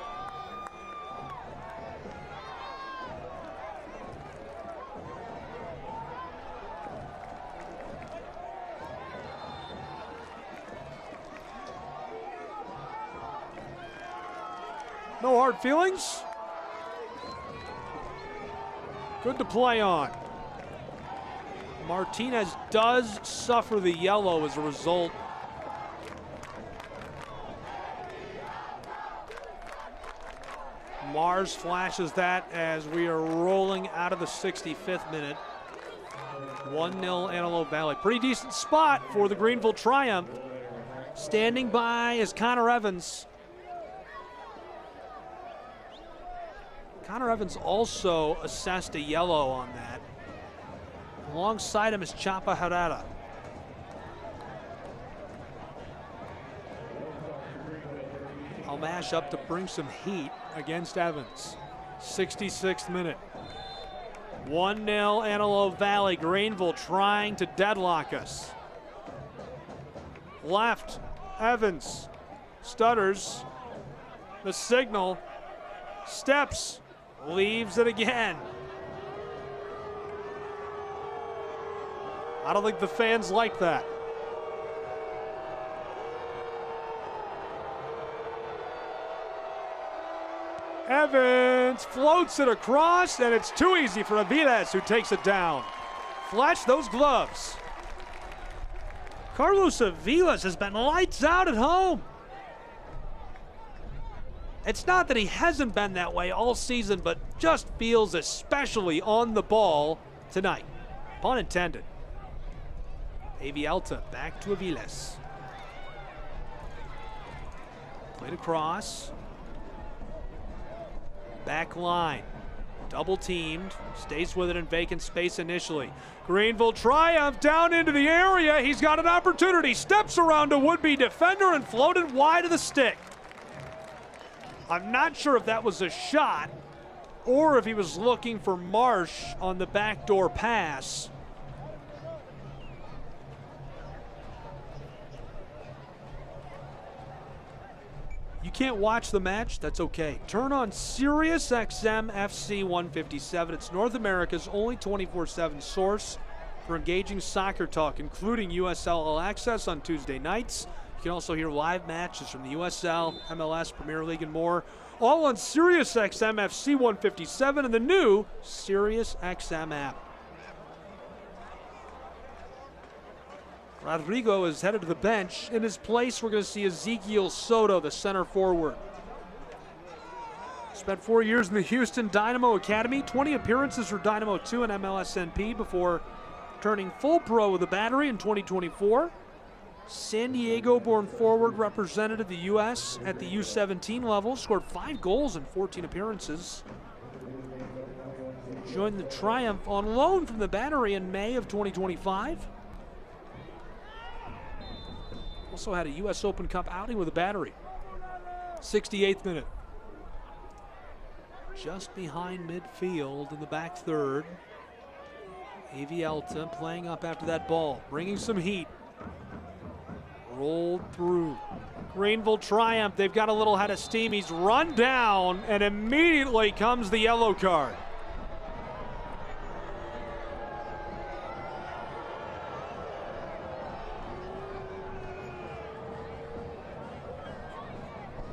No hard feelings. Good to play on. Martinez does suffer the yellow as a result. Mars flashes that as we are rolling out of the 65th minute. 1-0 Antelope Valley. Pretty decent spot for the Greenville triumph. Standing by is Connor Evans. Connor Evans also assessed a yellow on that. Alongside him is Chapa Herrera. Almash up to bring some heat against Evans. 66th minute. 1-0 Antelope Valley. Greenville trying to deadlock us. Left, Evans stutters. The signal. Steps, leaves it again. I don't think the fans like that. Evans floats it across, and it's too easy for Aviles, who takes it down. Flash those gloves. Carlos Aviles has been lights out at home. It's not that he hasn't been that way all season, but just feels especially on the ball tonight. Pun intended. Alta back to Aviles. Played across. Back line. Double teamed. Stays with it in vacant space initially. Greenville triumph down into the area. He's got an opportunity. Steps around a would-be defender and floated wide of the stick. I'm not sure if that was a shot or if he was looking for Marsh on the backdoor pass. You can't watch the match? That's okay. Turn on Sirius XM FC 157. It's North America's only 24/7 source for engaging soccer talk, including USL All Access on Tuesday nights. You can also hear live matches from the USL, MLS, Premier League, and more, all on Sirius XM FC 157 and the new Sirius XM app. Rodrigo is headed to the bench. In his place, we're going to see Ezekiel Soto, the center forward. Spent 4 years in the Houston Dynamo Academy, 20 appearances for Dynamo 2 and MLSNP before turning full pro with the Battery in 2024. San Diego-born forward represented the U.S. at the U17 level, scored 5 goals in 14 appearances. Joined the Triumph on loan from the Battery in May of 2025. Also had a U.S. Open Cup outing with the Battery. 68th minute. Just behind midfield in the back third. AVALA playing up after that ball, bringing some heat. Rolled through. Greenville triumph. They've got a little head of steam. He's run down, and immediately comes the yellow card.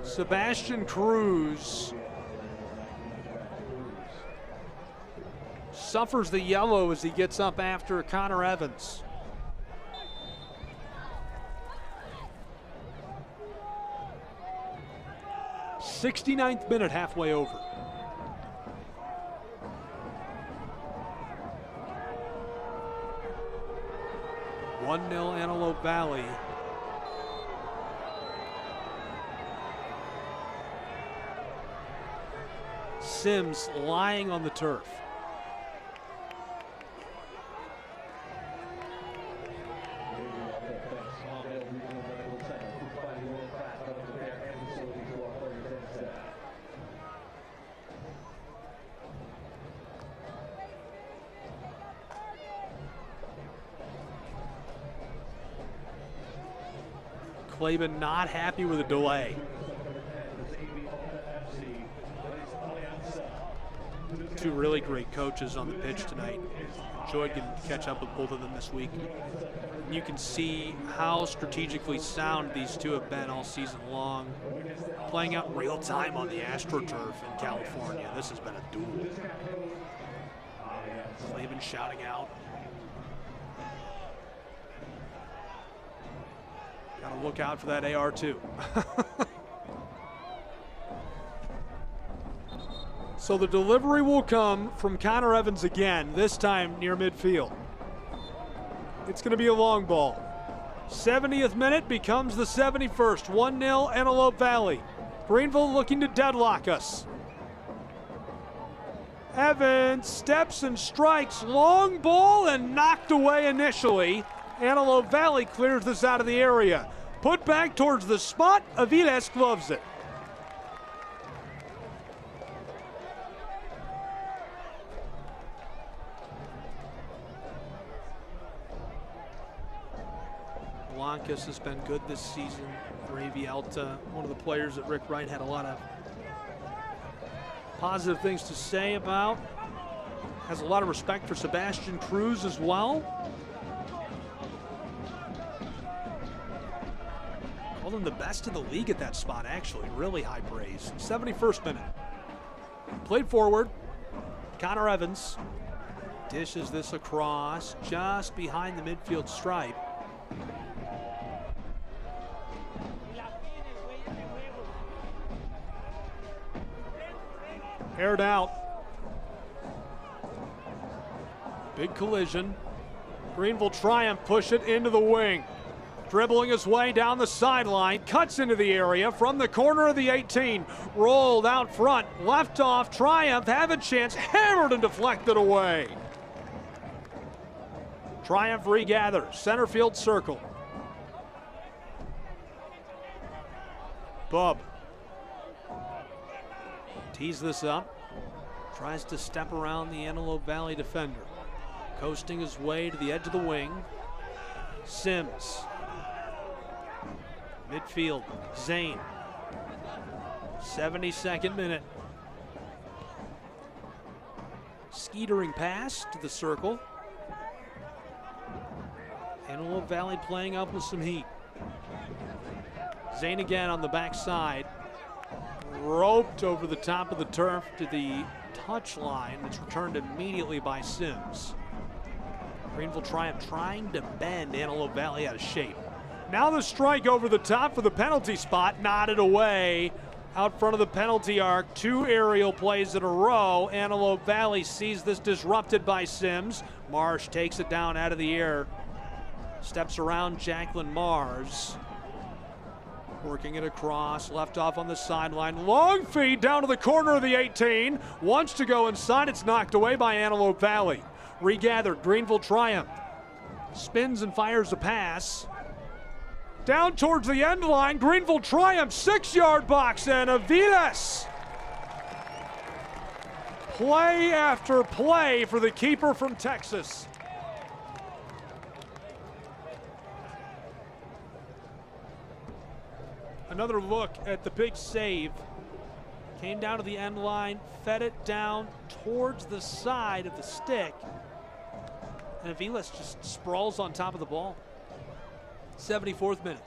Sebastian Cruz suffers the yellow as he gets up after Connor Evans. '69th minute, halfway over. One 0 Antelope Valley. Sims lying on the turf. Claben not happy with the delay. Two really great coaches on the pitch tonight. Enjoyed getting to catch up with both of them this week. You can see how strategically sound these two have been all season long. Playing out in real time on the AstroTurf in California. This has been a duel. Claben shouting out. Gotta look out for that AR2. So the delivery will come from Connor Evans again, this time near midfield. It's going to be a long ball. 70th minute becomes the 71st. 1-0 Antelope Valley. Greenville looking to deadlock us. Evans steps and strikes. Long ball and knocked away initially. Antelope Valley clears this out of the area. Put back towards the spot. Aviles gloves it. Blancas has been good this season for AVALA. One of the players that Rick Wright had a lot of positive things to say about. Has a lot of respect for Sebastian Cruz as well. Called him the best in the league at that spot, actually. Really high praise. 71st minute. Played forward. Connor Evans dishes this across just behind the midfield stripe. Aired out. Big collision. Greenville Triumph push it into the wing. Dribbling his way down the sideline, cuts into the area from the corner of the 18. Rolled out front, left off, Triumph have a chance, hammered and deflected away. Triumph regathers, center field circle. Bub tees this up, tries to step around the Antelope Valley defender. Coasting his way to the edge of the wing. Sims. Midfield, Zane. 72nd minute. Skeetering pass to the circle. Antelope Valley playing up with some heat. Zane again on the backside. Roped over the top of the turf to the touch line. It's returned immediately by Sims. Greenville Triumph trying to bend Antelope Valley out of shape. Now the strike over the top for the penalty spot, nodded away out front of the penalty arc. 2 aerial plays in a row. Antelope Valley sees this disrupted by Sims. Marsh takes it down out of the air. Steps around Jacqueline Mars. Working it across, left off on the sideline. Long feed down to the corner of the 18. Wants to go inside, it's knocked away by Antelope Valley. Regathered, Greenville Triumph. Spins and fires a pass. Down towards the end line, Greenville Triumph, 6-yard box, and Aviles. Play after play for the keeper from Texas. Another look at the big save. Came down to the end line, fed it down towards the side of the stick. And Aviles just sprawls on top of the ball. 74th minute.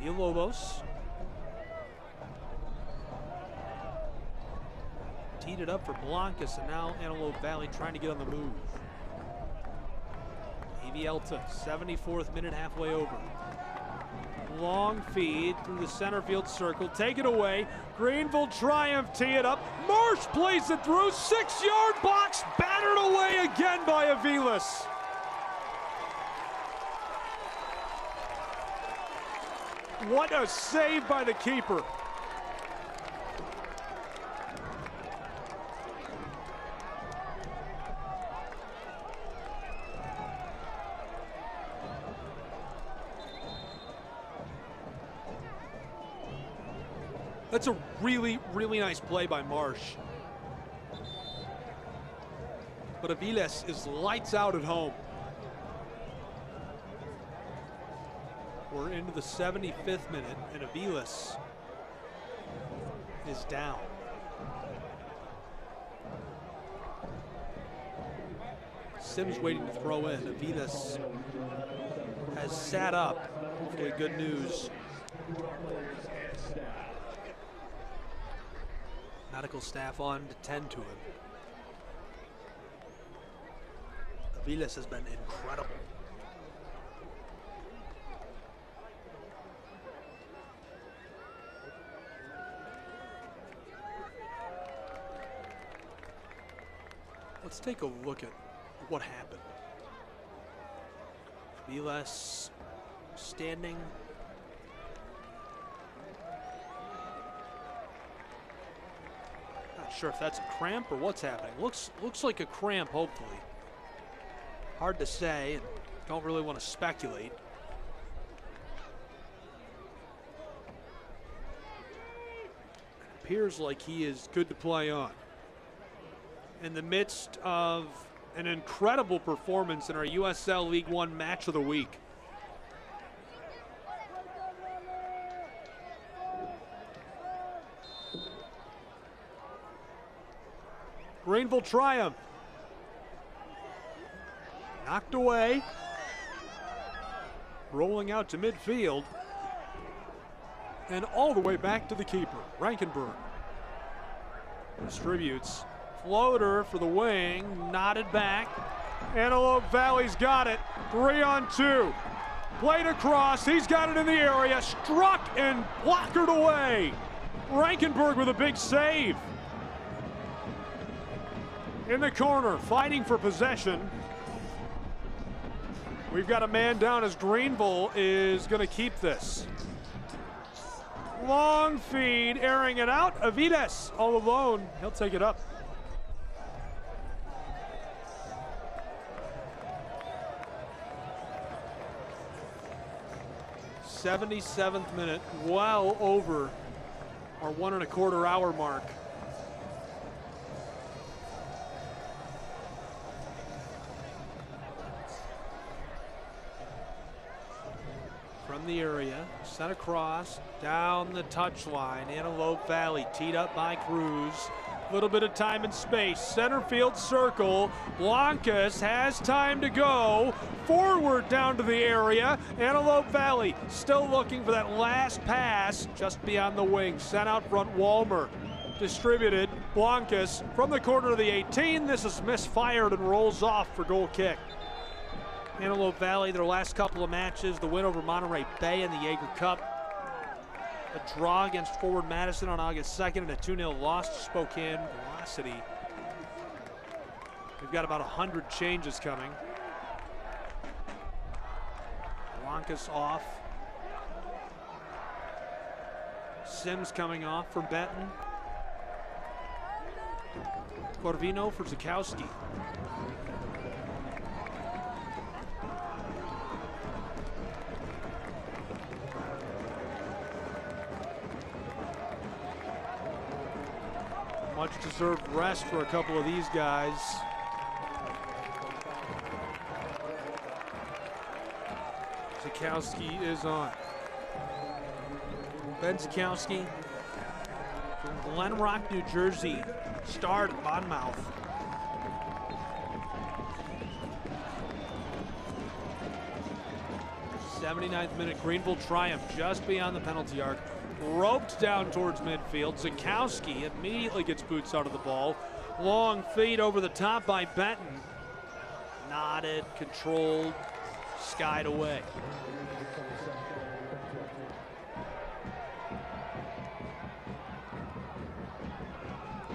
Villalobos. Teed it up for Blancas, and now Antelope Valley trying to get on the move. Alta, 74th minute, halfway over. Long feed through the center field circle. Take it away. Greenville Triumph tee it up. Marsh plays it through. 6-yard box. Battered away again by Aviles. What a save by the keeper. That's a really, really nice play by Marsh. But Aviles is lights out at home. We're into the 75th minute, and Aviles is down. Sims waiting to throw in. Aviles has sat up. Hopefully good news. Medical staff on to tend to him. Aviles has been incredible. Let's take a look at what happened. Aviles standing. Not sure if that's a cramp or what's happening. Looks like a cramp, hopefully. Hard to say, and don't really want to speculate. It appears like he is good to play on. In the midst of an incredible performance in our USL League One match of the week. Greenville Triumph. Knocked away. Rolling out to midfield. And all the way back to the keeper, Rankenberg. Distributes. Floater for the wing, knotted back. Antelope Valley's got it. 3-on-2. Played across, he's got it in the area. Struck and blockered away. Reichenberg with a big save. In the corner, fighting for possession. We've got a man down as Greenville is going to keep this. Long feed, airing it out. Aviles all alone. He'll take it up. '77th minute, well over our 1¼ hour mark. From the area, sent across, down the touchline, Antelope Valley, teed up by Cruz. Little bit of time and space, center field circle. Blancas has time to go. Forward down to the area. Antelope Valley still looking for that last pass just beyond the wing. Sent out front, Walmer. Distributed, Blancas from the corner of the 18. This is misfired and rolls off for goal kick. Antelope Valley, their last couple of matches, the win over Monterey Bay in the Jaeger Cup. A draw against Forward Madison on August 2nd and a 2-0 loss to Spokane Velocity. We've got about 100 changes coming. Blancas off. Sims coming off for Benton. Corvino for Zakowski. Much deserved rest for a couple of these guys. Zakowski is on. Ben Zakowski from Glen Rock, New Jersey, starred at Monmouth. '79th minute, Greenville triumph just beyond the penalty arc. Roped down towards midfield. Zakowski immediately gets boots out of the ball. Long feed over the top by Benton. Nodded, controlled, skied away.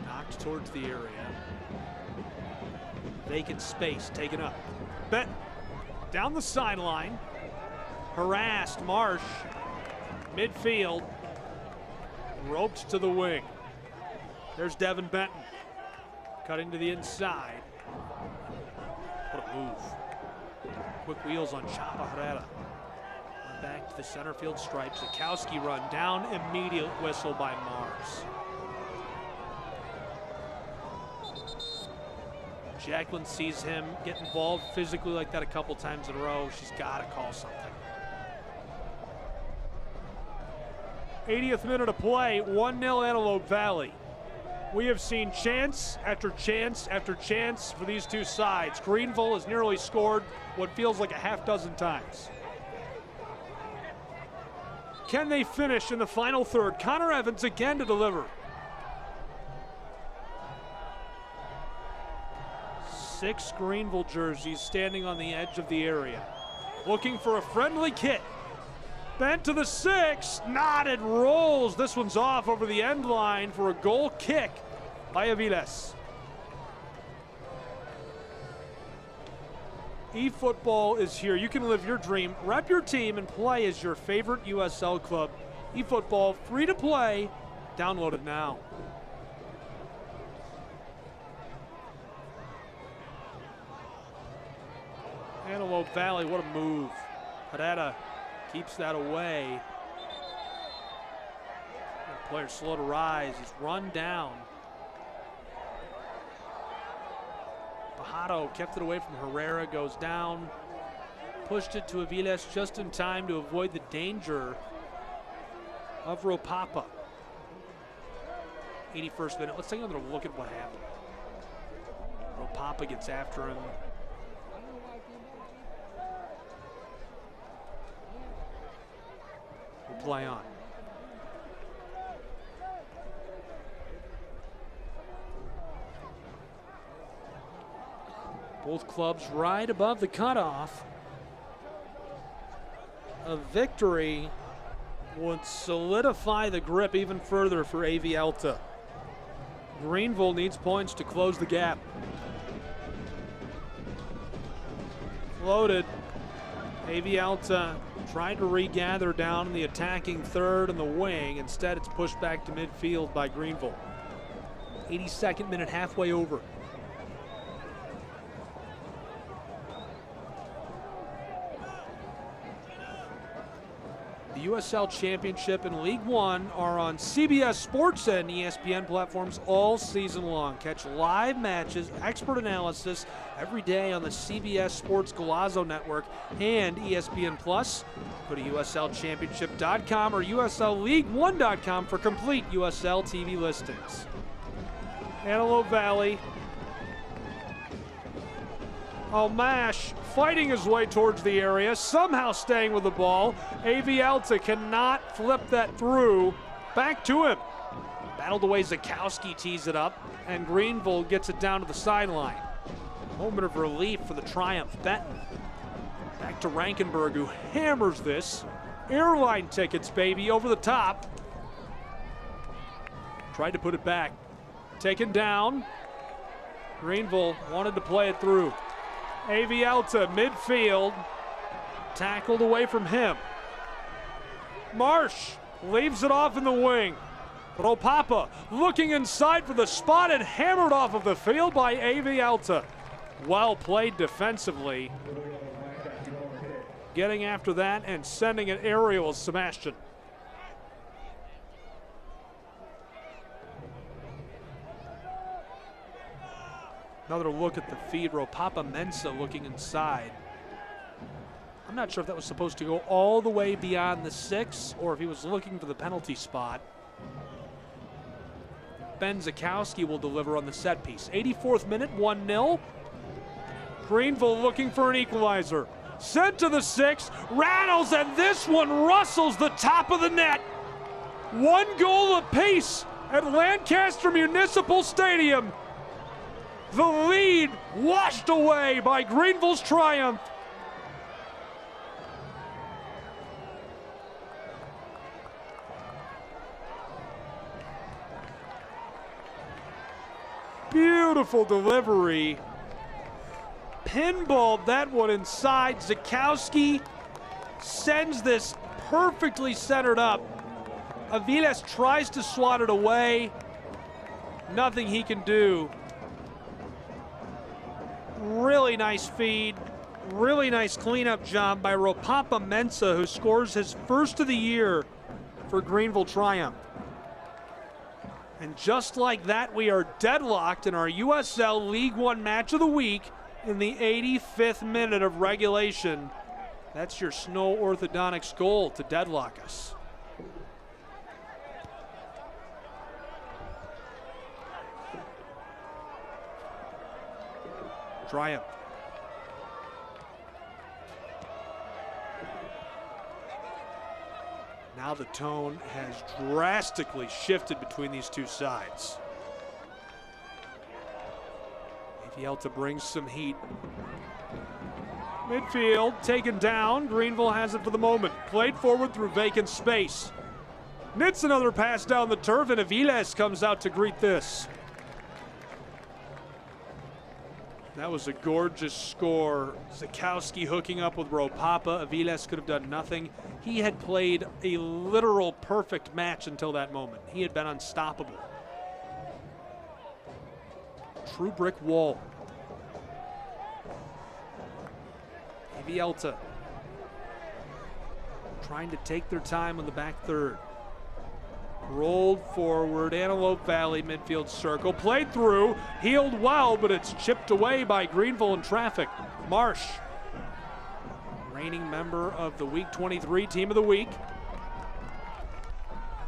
Knocked towards the area. Vacant space taken up. Benton down the sideline. Harassed, Marsh. Midfield. Roped to the wing. There's Devin Benton. Cutting to the inside. What a move. Quick wheels on Chapa Herrera. Back to the center field stripe. Zakowski run down. Immediate whistle by Mars. Jacqueline sees him get involved physically like that a couple times in a row. She's got to call something. 80th minute of play, 1-0 Antelope Valley. We have seen chance after chance after chance for these two sides. Greenville has nearly scored what feels like a half dozen times. Can they finish in the final third? Connor Evans again to deliver. 6 Greenville jerseys standing on the edge of the area. Looking for a friendly kick. Bent to the 6, nodded, rolls. This one's off over the end line for a goal kick by Aviles. eFootball is here. You can live your dream, rep your team, and play as your favorite USL club. eFootball, free to play. Download it now. Antelope Valley, what a move. Herrera keeps that away. The player slow to rise. He's run down. Bajado kept it away from Herrera, goes down. Pushed it to Aviles just in time to avoid the danger of Ropapa. 81st minute. Let's take another look at what happened. Ropapa gets after him. We'll play on. Both clubs right above the cutoff. A victory would solidify the grip even further for AVALA. Greenville needs points to close the gap. Floated. AVALA tried to regather down in the attacking third and the wing. Instead, it's pushed back to midfield by Greenville. 82nd minute, halfway over. The USL Championship and League One are on CBS Sports and ESPN platforms all season long. Catch live matches, expert analysis every day on the CBS Sports Golazo Network and ESPN Plus. Go to USLChampionship.com or USLLeague1.com for complete USL TV listings. Antelope Valley. Almash fighting his way towards the area, somehow staying with the ball. AVALA cannot flip that through. Back to him. Battled away, Zakowski tees it up, and Greenville gets it down to the sideline. Moment of relief for the Triumph. Benton. Back to Rankenberg, who hammers this. Airline tickets, baby, over the top. Tried to put it back. Taken down. Greenville wanted to play it through. AVALA midfield, tackled away from him. Marsh leaves it off in the wing. Ropapa looking inside for the spot and hammered off of the field by AVALA. Well played defensively. Getting after that and sending an aerial with Sebastian. Another look at the feed. Ropapa Mensah looking inside. I'm not sure if that was supposed to go all the way beyond the 6 or if he was looking for the penalty spot. Ben Zakowski will deliver on the set piece. 84th minute, 1-0. Greenville looking for an equalizer. Sent to the 6, rattles, and this one rustles the top of the net. 1 goal apiece at Lancaster Municipal Stadium. The lead washed away by Greenville's Triumph. Beautiful delivery. Pinballed that one inside. Zakowski sends this perfectly centered up. Aviles tries to swat it away. Nothing he can do. Really nice feed, really nice cleanup job by Ropapa Mensah, who scores his first of the year for Greenville Triumph. And just like that, we are deadlocked in our USL League One match of the week in the 85th minute of regulation. That's your Snow Orthodontics goal to deadlock us. Triumph. Now the tone has drastically shifted between these two sides. AVALA brings some heat. Midfield taken down. Greenville has it for the moment. Played forward through vacant space. Knits another pass down the turf, and Aviles comes out to greet this. That was a gorgeous score. Zakowski hooking up with Ropapa. Aviles could have done nothing. He had played a literal perfect match until that moment. He had been unstoppable. True brick wall. AVALA trying to take their time on the back third. Rolled forward, Antelope Valley midfield circle, played through, healed well, but it's chipped away by Greenville in traffic. Marsh, reigning member of the Week 23 Team of the Week.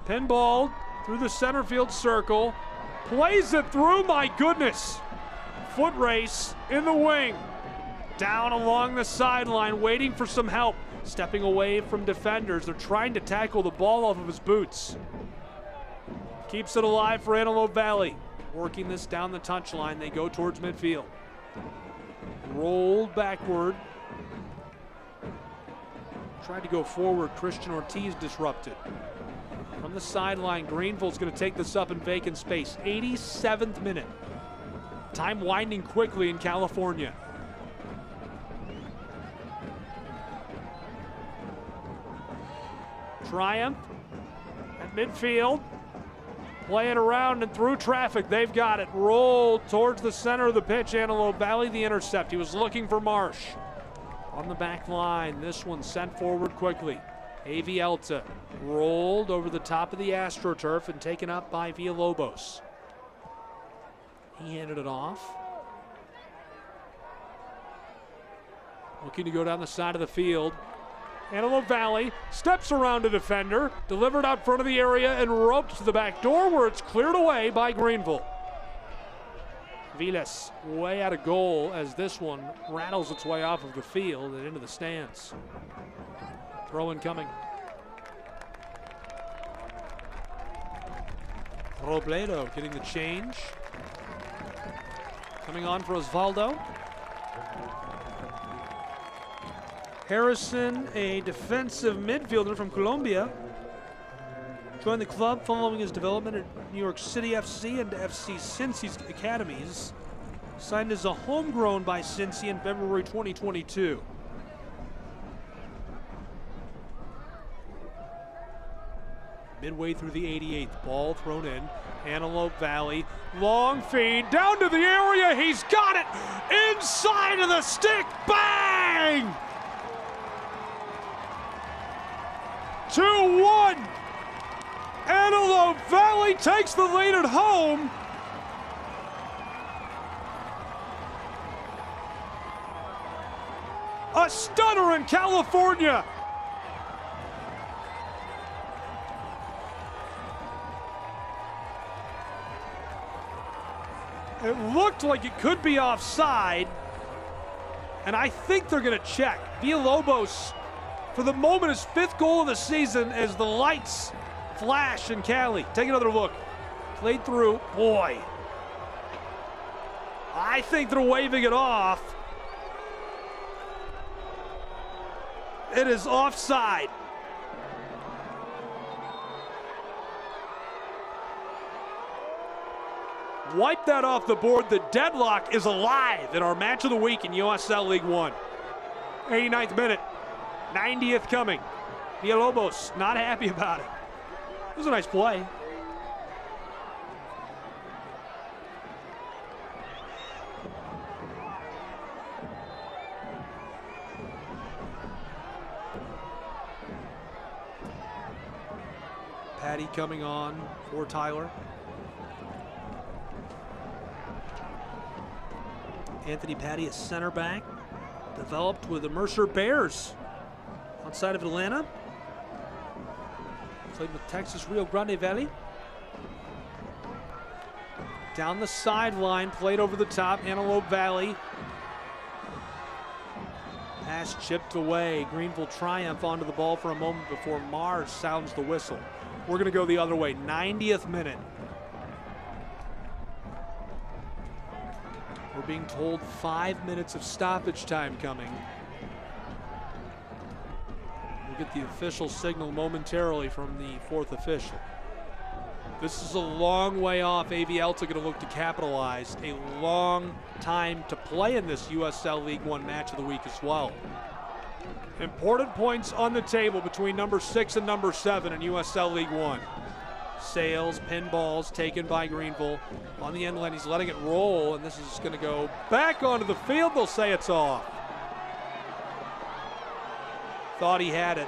Pinball through the center field circle, plays it through, my goodness. Foot race in the wing, down along the sideline, waiting for some help, stepping away from defenders. They're trying to tackle the ball off of his boots. Keeps it alive for Antelope Valley. Working this down the touchline, they go towards midfield. Rolled backward. Tried to go forward. Christian Ortiz disrupted. From the sideline, Greenville's going to take this up in vacant space. 87th minute. Time winding quickly in California. Triumph at midfield. Play it around and through traffic. They've got it. Rolled towards the center of the pitch. Antelope Valley, the intercept. He was looking for Marsh. On the back line, this one sent forward quickly. AVALA rolled over the top of the AstroTurf and taken up by Villalobos. He handed it off. Looking to go down the side of the field. Antelope Valley steps around a defender, delivered out front of the area and roped to the back door where it's cleared away by Greenville. Vilas way out of goal as this one rattles its way off of the field and into the stands. Throw in coming. Robledo getting the change. Coming on for Osvaldo. Harrison, a defensive midfielder from Colombia, joined the club following his development at New York City FC and FC Cincy's academies. Signed as a homegrown by Cincy in February 2022. Midway through the 88th, ball thrown in. Antelope Valley, long feed, down to the area, he's got it! Inside of the stick, bang! 2-1! Antelope Valley takes the lead at home. A stunner in California. It looked like it could be offside, and I think they're going to check. Villalobos, for the moment, his 5th goal of the season as the lights flash in Cali. Take another look. Played through. Boy. I think they're waving it off. It is offside. Wipe that off the board. The deadlock is alive in our match of the week in USL League One. 89th minute. 90th coming. Villalobos not happy about it. It was a nice play. Patty coming on for Tyler. Anthony Patty, a center back, developed with the Mercer Bears outside of Atlanta. Played with Texas Rio Grande Valley. Down the sideline, played over the top, Antelope Valley. Pass chipped away. Greenville Triumph onto the ball for a moment before Mars sounds the whistle. We're going to go the other way. 90th minute. We're being told 5 minutes of stoppage time coming. We'll get the official signal momentarily from the 4th official. This is a long way off. AVALA going to look to capitalize. A long time to play in this USL League One match of the week as well. Important points on the table between number 6 and number 7 in USL League One. Sales, pinballs taken by Greenville. On the end line, he's letting it roll, and this is going to go back onto the field. They'll say it's off. Thought he had it.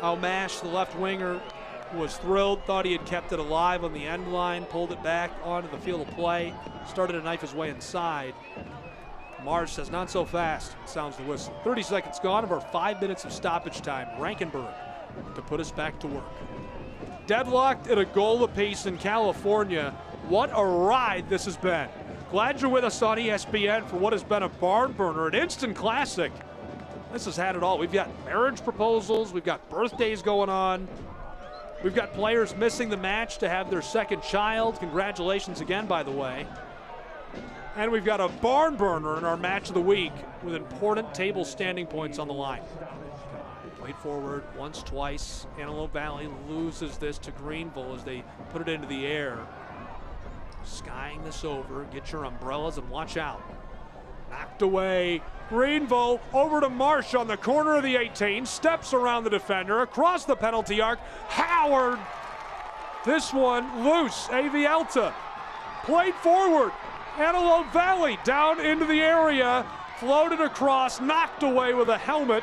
Almash, the left winger, was thrilled, thought he had kept it alive on the end line, pulled it back onto the field of play, started to knife his way inside. Mars says, not so fast, sounds the whistle. 30 seconds gone of our 5 minutes of stoppage time. Rankenberg to put us back to work. Deadlocked at a goal apiece in California. What a ride this has been. Glad you're with us on ESPN for what has been a barn burner, an instant classic. This has had it all. We've got marriage proposals, we've got birthdays going on. We've got players missing the match to have their second child. Congratulations again, by the way. And we've got a barn burner in our match of the week with important table standing points on the line. Played forward once, twice. Antelope Valley loses this to Greenville as they put it into the air. Skying this over. Get your umbrellas and watch out. Knocked away. Greenville over to Marsh on the corner of the 18. Steps around the defender. Across the penalty arc. Howard. This one loose. AVALA. Played forward. Antelope Valley down into the area. Floated across. Knocked away with a helmet.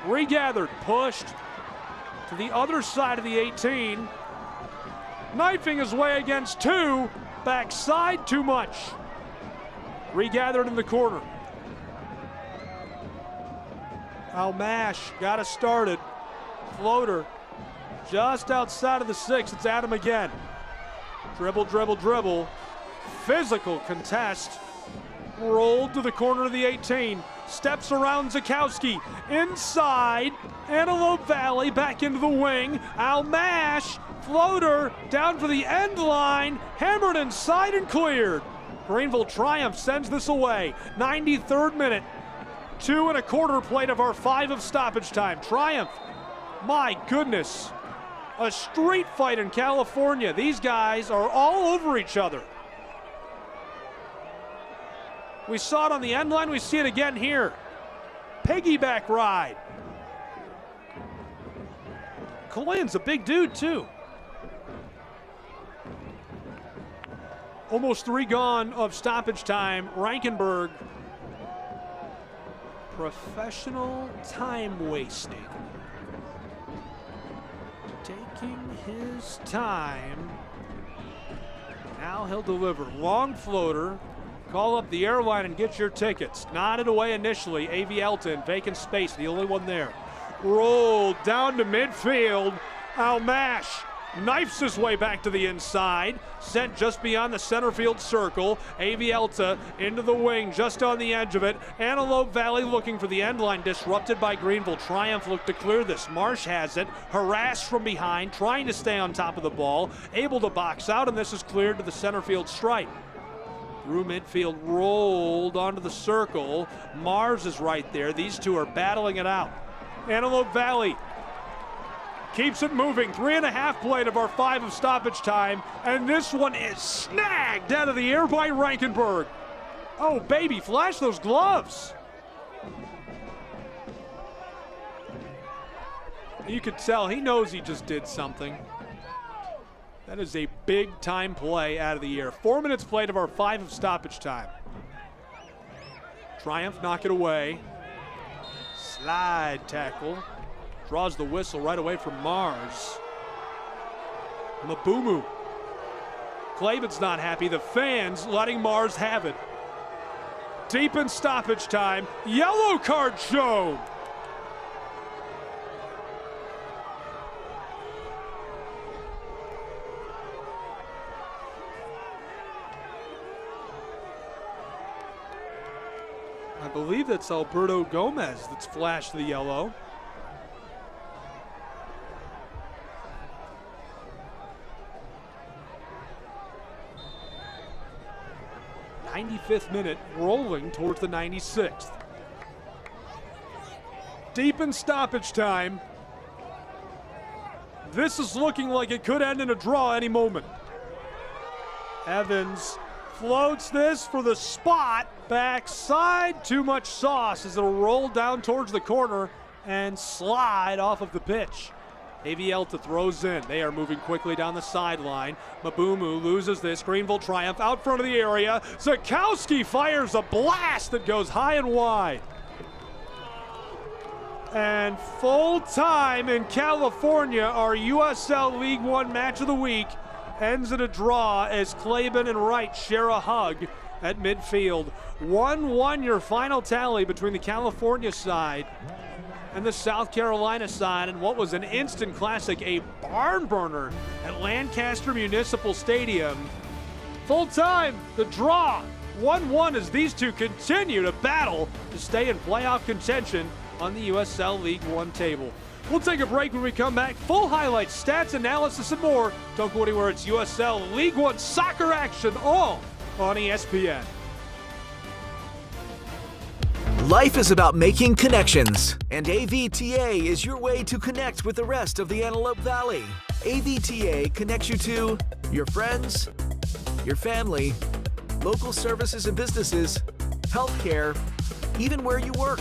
Regathered. Pushed to the other side of the 18. Knifing his way against two. Backside too much. Regathered in the corner. Almash got us started. Floater just outside of the 6. It's Adam again. Dribble, dribble, dribble. Physical contest. Rolled to the corner of the 18. Steps around Zakowski. Inside. Antelope Valley back into the wing. Almash. Floater down for the end line. Hammered inside and cleared. Greenville Triumph sends this away. 93rd minute. 2 1/4 played of our 5 of stoppage time. Triumph. My goodness. A street fight in California. These guys are all over each other. We saw it on the end line. We see it again here. Piggyback ride. Colin's a big dude too. Almost 3 gone of stoppage time. Reichenberg. Professional time wasting. Taking his time. Now he'll deliver. Long floater. Call up the airline and get your tickets. Nodded away initially. AVALA in vacant space, the only one there. Rolled down to midfield. Almash knifes his way back to the inside. Sent just beyond the center field circle. AVALA into the wing, just on the edge of it. Antelope Valley looking for the end line, disrupted by Greenville. Triumph looked to clear this. Marsh has it, harassed from behind, trying to stay on top of the ball. Able to box out, and this is cleared to the center field stripe. Through midfield, rolled onto the circle. Mars is right there. These two are battling it out. Antelope Valley keeps it moving. 3 1/2 played of our 5 of stoppage time. And this one is snagged out of the air by Reichenberg. Oh, baby, flash those gloves. You could tell he knows he just did something. That is a big time play out of the air. 4 minutes played of our 5 of stoppage time. Triumph knock it away. Slide tackle. Draws the whistle right away from Mars. Mabumu. Clavin's not happy. The fans letting Mars have it. Deep in stoppage time. Yellow card shown. I believe that's Alberto Gomez that's flashed the yellow. '95th minute, rolling towards the 96th. Deep in stoppage time. This is looking like it could end in a draw any moment. Evans floats this for the spot. Backside, too much sauce as it'll roll down towards the corner and slide off of the pitch. AVALA throws in. They are moving quickly down the sideline. Mabumu loses this. Greenville Triumph out front of the area. Zakowski fires a blast that goes high and wide. And full time in California, our USL League One match of the week ends in a draw as Claiborne and Wright share a hug at midfield. 1-1 your final tally between the California side and the South Carolina side, and what was an instant classic, a barn burner at Lancaster Municipal Stadium. Full time, the draw, 1-1 as these two continue to battle to stay in playoff contention on the USL League One table. We'll take a break. When we come back. Full highlights, stats, analysis, and more. Don't go anywhere. It's USL League One soccer action, all on ESPN. Life is about making connections, and AVTA is your way to connect with the rest of the Antelope Valley. AVTA connects you to your friends, your family, local services and businesses, healthcare, even where you work.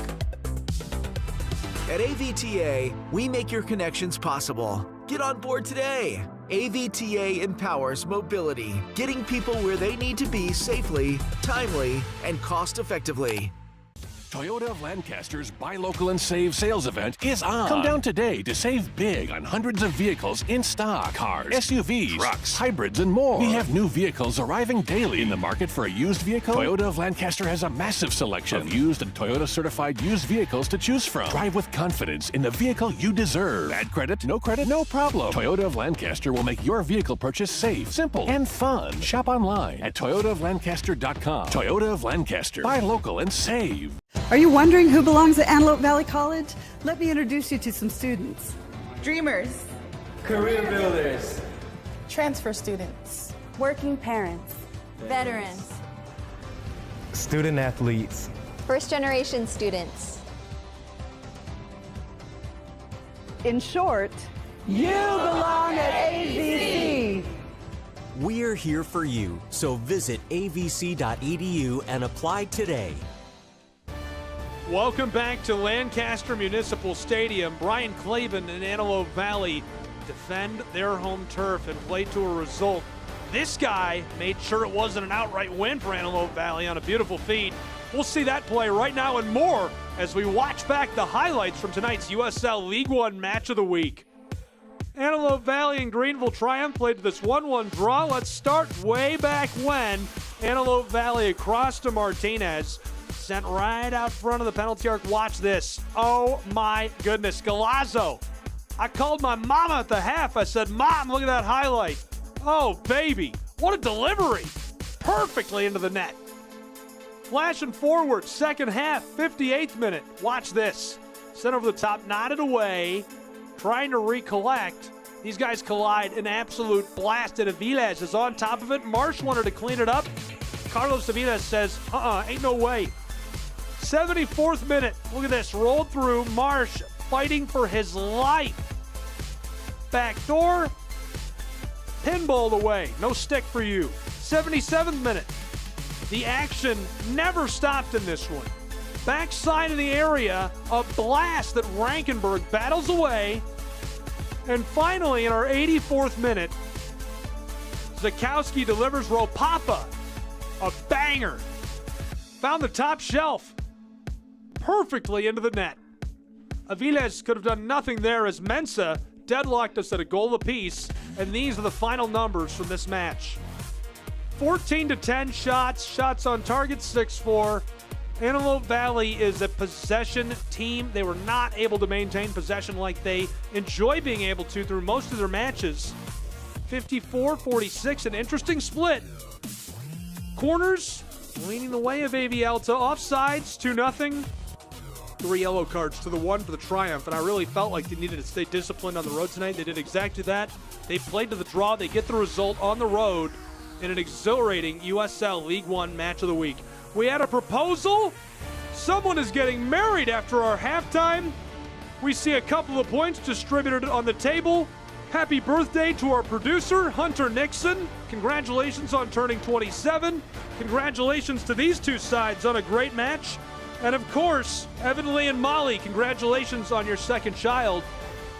At AVTA, we make your connections possible. Get on board today. AVTA empowers mobility, getting people where they need to be safely, timely, and cost-effectively. Toyota of Lancaster's Buy Local and Save sales event is on. Come down today to save big on hundreds of vehicles in stock. Cars, SUVs, trucks, hybrids, and more. We have new vehicles arriving daily. In the market for a used vehicle? Toyota of Lancaster has a massive selection of used and Toyota certified used vehicles to choose from. Drive with confidence in the vehicle you deserve. Bad credit, no problem. Toyota of Lancaster will make your vehicle purchase safe, simple, and fun. Shop online at toyotaoflancaster.com. Toyota of Lancaster. Buy local and save. Are you wondering who belongs at Antelope Valley College? Let me introduce you to some students. Dreamers. Career builders. Transfer students. Working parents. Veterans. Student athletes. First-generation students. In short, you belong at AVC. We're here for you, so visit avc.edu and apply today. Welcome back to Lancaster Municipal Stadium. Brian Clavin and Antelope Valley defend their home turf and play to a result. This guy made sure it wasn't an outright win for Antelope Valley on a beautiful feed. We'll see that play right now and more as we watch back the highlights from tonight's USL League One match of the week. Antelope Valley and Greenville Triumph played to this 1-1 draw. Let's start way back when. Antelope Valley across to Martinez. Sent right out front of the penalty arc. Watch this. Oh, my goodness. Galazzo. I called my mama at the half. I said, Mom, look at that highlight. Oh, baby. What a delivery. Perfectly into the net. Flashing forward. Second half, 58th minute. Watch this. Sent over the top, nodded away. Trying to recollect. These guys collide. An absolute blast. And Aviles is on top of it. Marsh wanted to clean it up. Carlos Aviles says, ain't no way. 74th minute. Look at this. Rolled through. Marsh fighting for his life. Backdoor. Pinballed away. No stick for you. 77th minute. The action never stopped in this one. Backside of the area. A blast that Rankenberg battles away. And finally, in our 84th minute, Zakowski delivers Ropapa. A banger. Found the top shelf. Perfectly into the net. Aviles could have done nothing there as Mensa deadlocked us at a goal apiece, and these are the final numbers from this match. 14-10 shots on target 6-4. Antelope Valley is a possession team. They were not able to maintain possession like they enjoy being able to through most of their matches. 54-46, an interesting split. Corners leaning the way of AV Alta. Offsides, 2-0. 3 yellow cards to the 1 for the Triumph, and I really felt like they needed to stay disciplined on the road tonight. They did exactly that. They played to the draw. They get the result on the road in an exhilarating USL League One match of the week. We had a proposal. Someone is getting married after our halftime. We see a couple of points distributed on the table. Happy birthday to our producer, Hunter Nixon. Congratulations on turning 27. Congratulations to these two sides on a great match. And of course, Evan Lee and Molly, congratulations on your second child.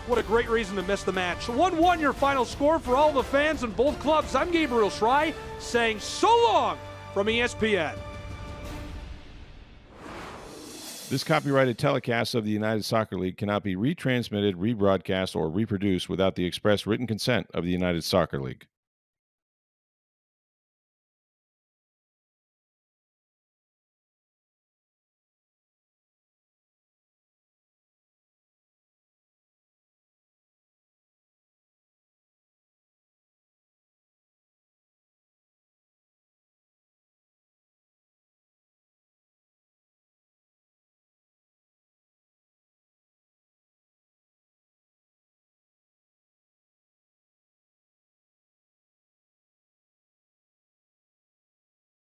What a great reason to miss the match. 1-1 your final score for all the fans in both clubs. I'm Gabriel Schrei saying so long from ESPN. This copyrighted telecast of the United Soccer League cannot be retransmitted, rebroadcast, or reproduced without the express written consent of the United Soccer League.